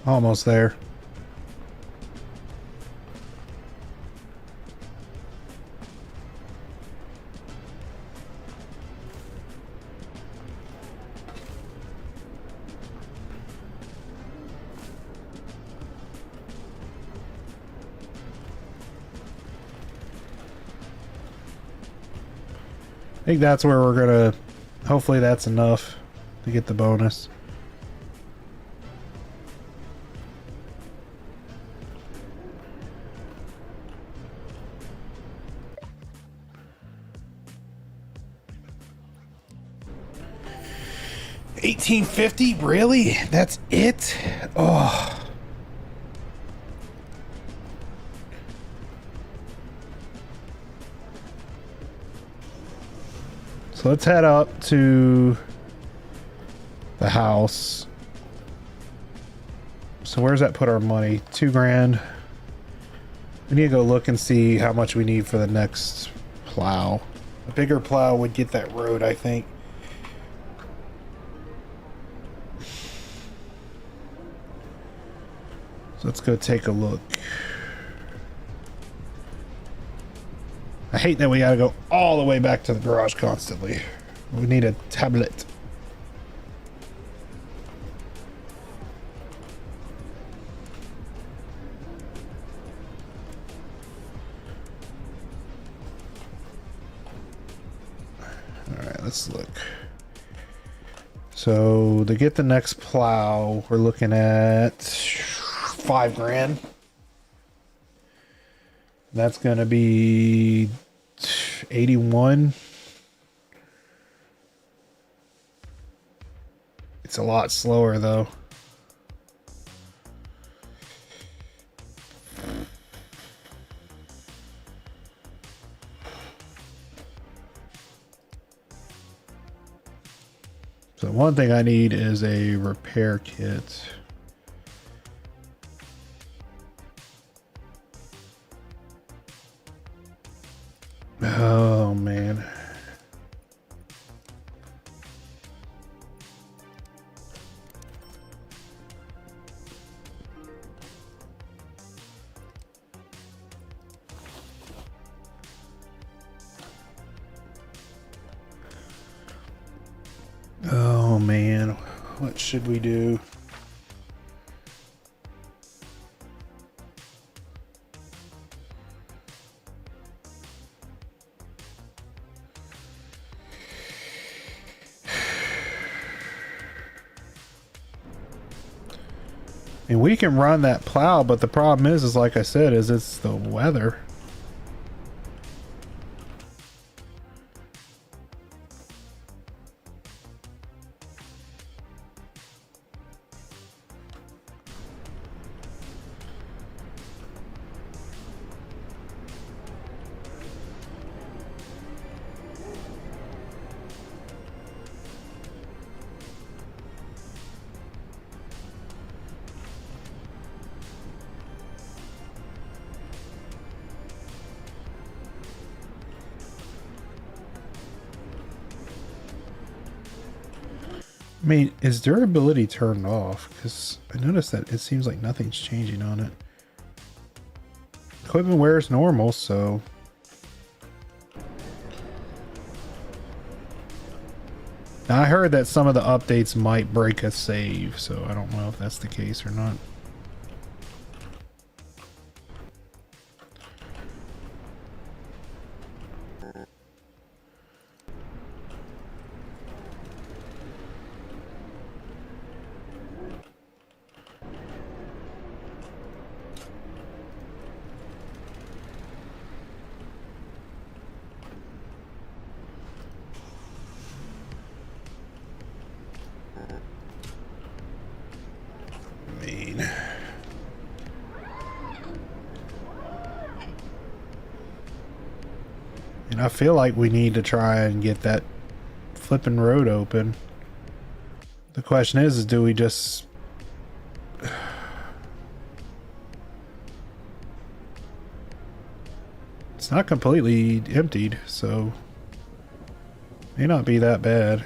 [SPEAKER 1] Almost there. I think that's where we're gonna, hopefully that's enough to get the bonus. $18.50? Really? That's it? Oh. So let's head up to the house. So where's that put our money? 2 grand. We need to go look and see how much we need for the next plow. A bigger plow would get that road, I think. So let's go take a look. I hate that we gotta go all the way back to the garage constantly. We need a tablet. Alright, let's look. So to get the next plow, we're looking at 5 grand. That's gonna be 81. It's a lot slower though. So one thing I need is a repair kit. Oh man. Oh man, what should we do? And we can run that plow, but the problem is like I said, is it's the weather. I mean, is durability turned off? Because I noticed that it seems like nothing's changing on it. Equipment wear is normal, so... Now, I heard that some of the updates might break a save, so I don't know if that's the case or not. And I feel like we need to try and get that flipping road open. The question is do we just... It's not completely emptied, so... May not be that bad.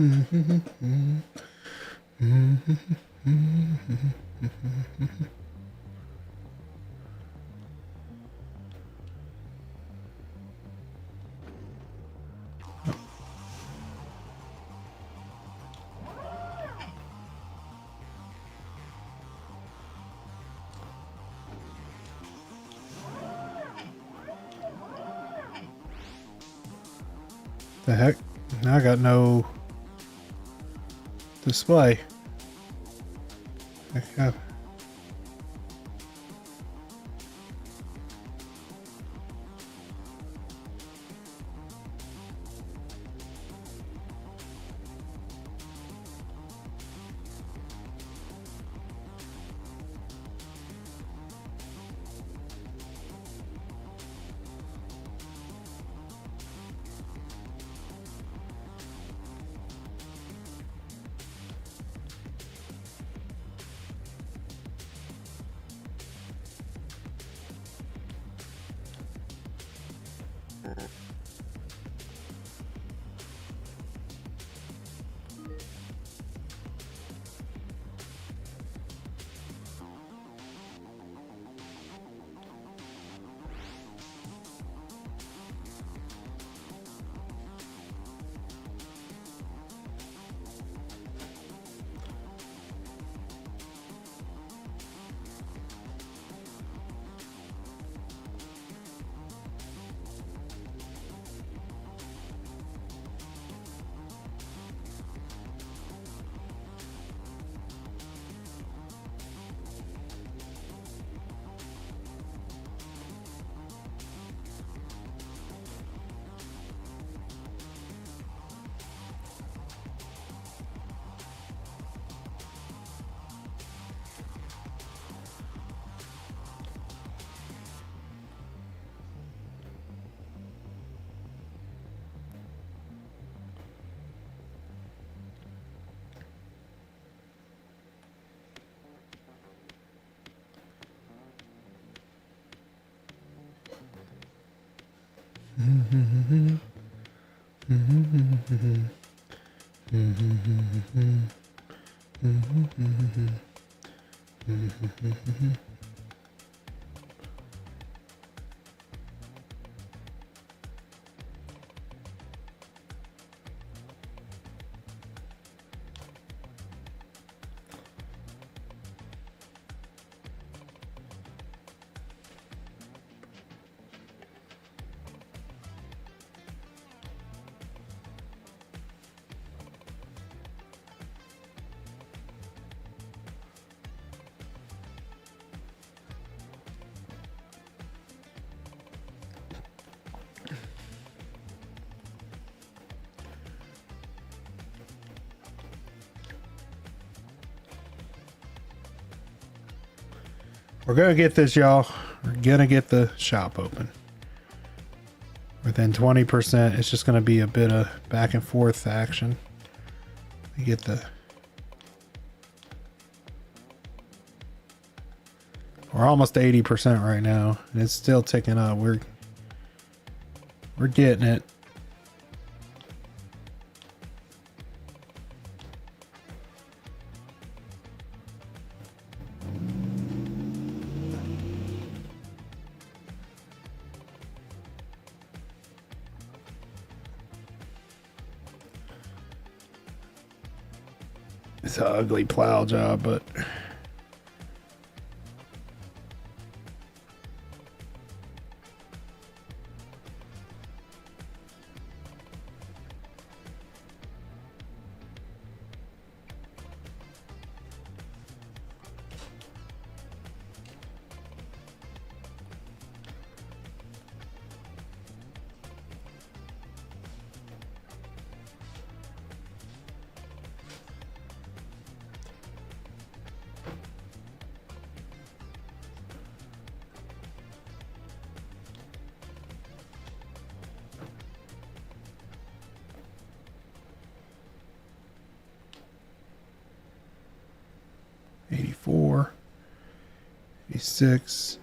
[SPEAKER 1] The heck? Now I got no display. Heck, we're gonna get this, y'all. We're gonna get the shop open. Within 20%, it's just gonna be a bit of back and forth action. We get the... We're almost 80% right now, and it's still ticking up. We're getting it. It's an ugly plow job, but... '84, '86.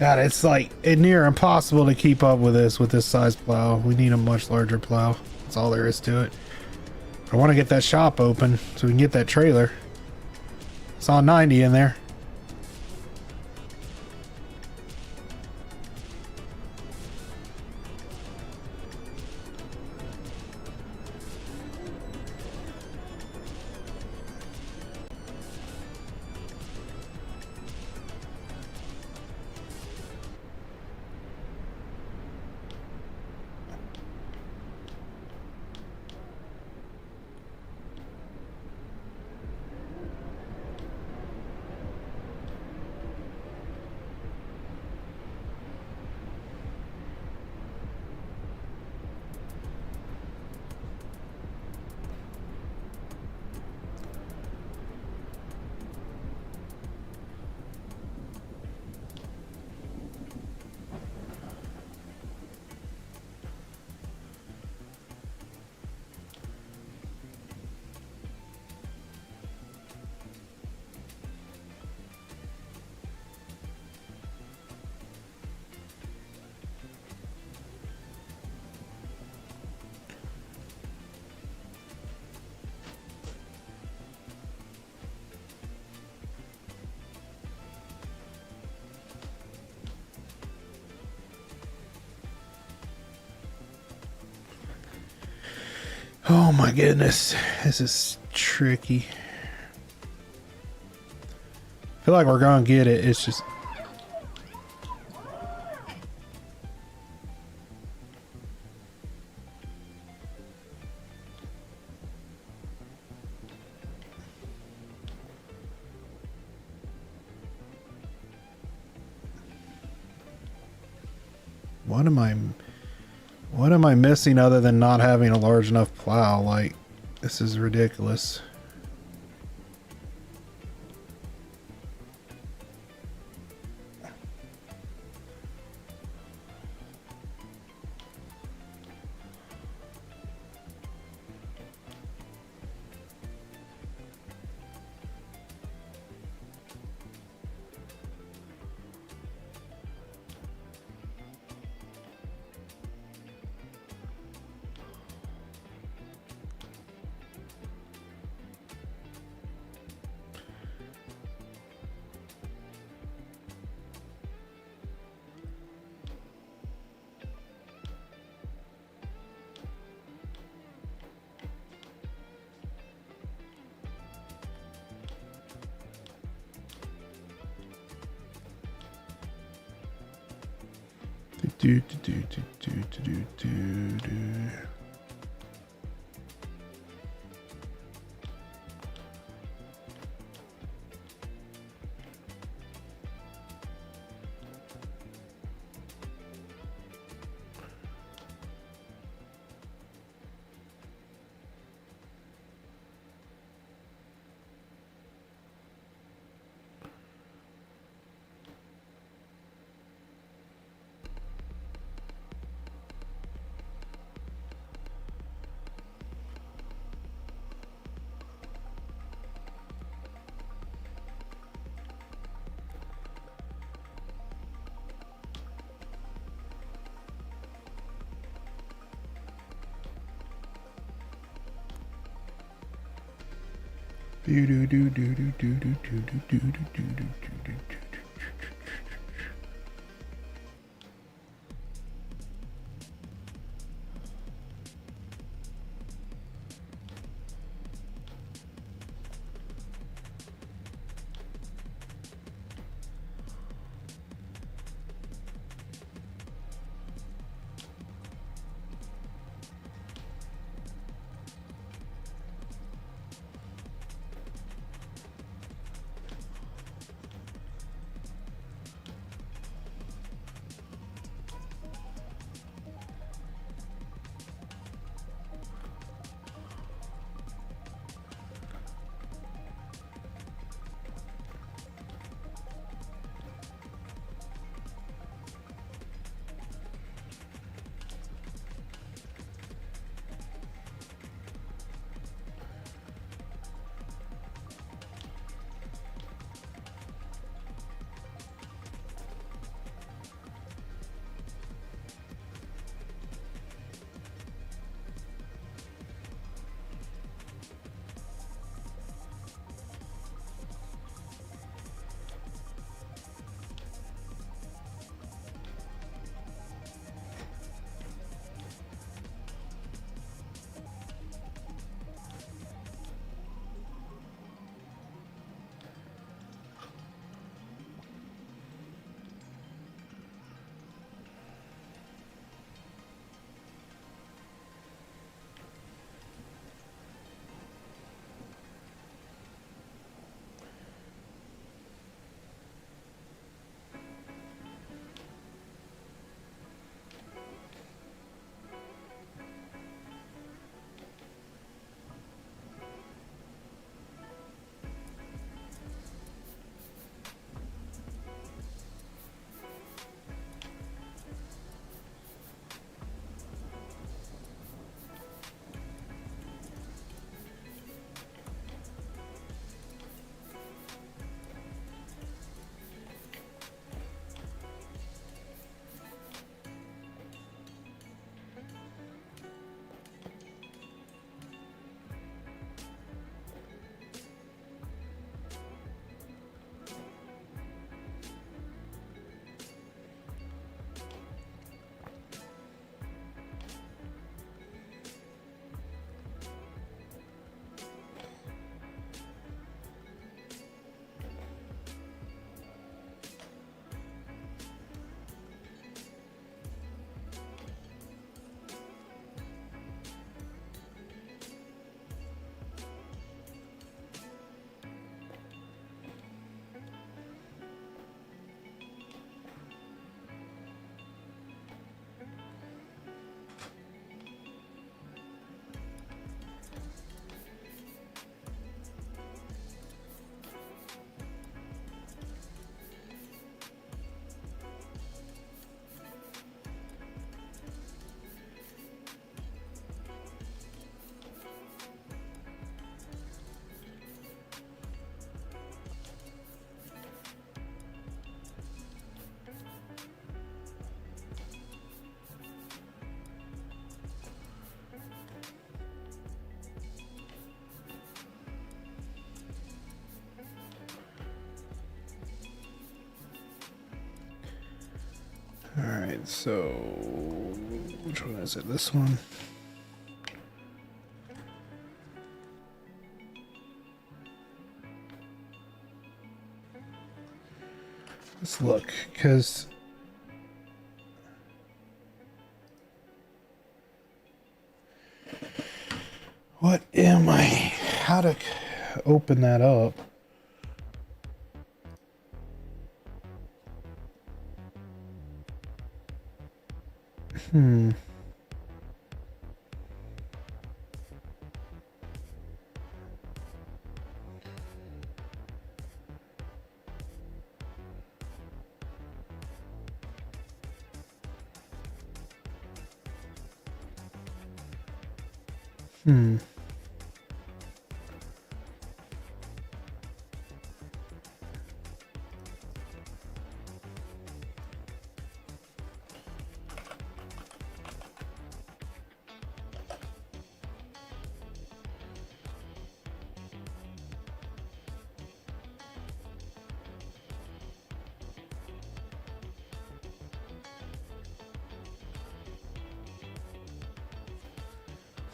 [SPEAKER 1] God, it's like near impossible to keep up with this size plow. We need a much larger plow. That's all there is to it. I want to get that shop open so we can get that trailer. Saw 90 in there. Oh my goodness, this is tricky. I feel like we're gonna get it. It's just what am I missing other than not having a large enough plow? Like, this is ridiculous. Alright, so which one is it? This one? Let's look, because what am I? How to open that up? Hmm. Hmm.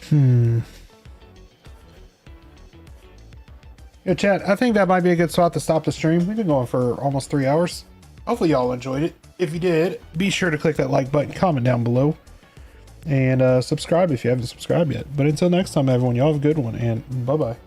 [SPEAKER 1] Hmm. Yeah, chat, I think that might be a good spot to stop the stream. We've been going for almost 3 hours. Hopefully y'all enjoyed it. If you did, be sure to click that like button, comment down below, and subscribe if you haven't subscribed yet. But until next time, everyone, y'all have a good one, and bye-bye.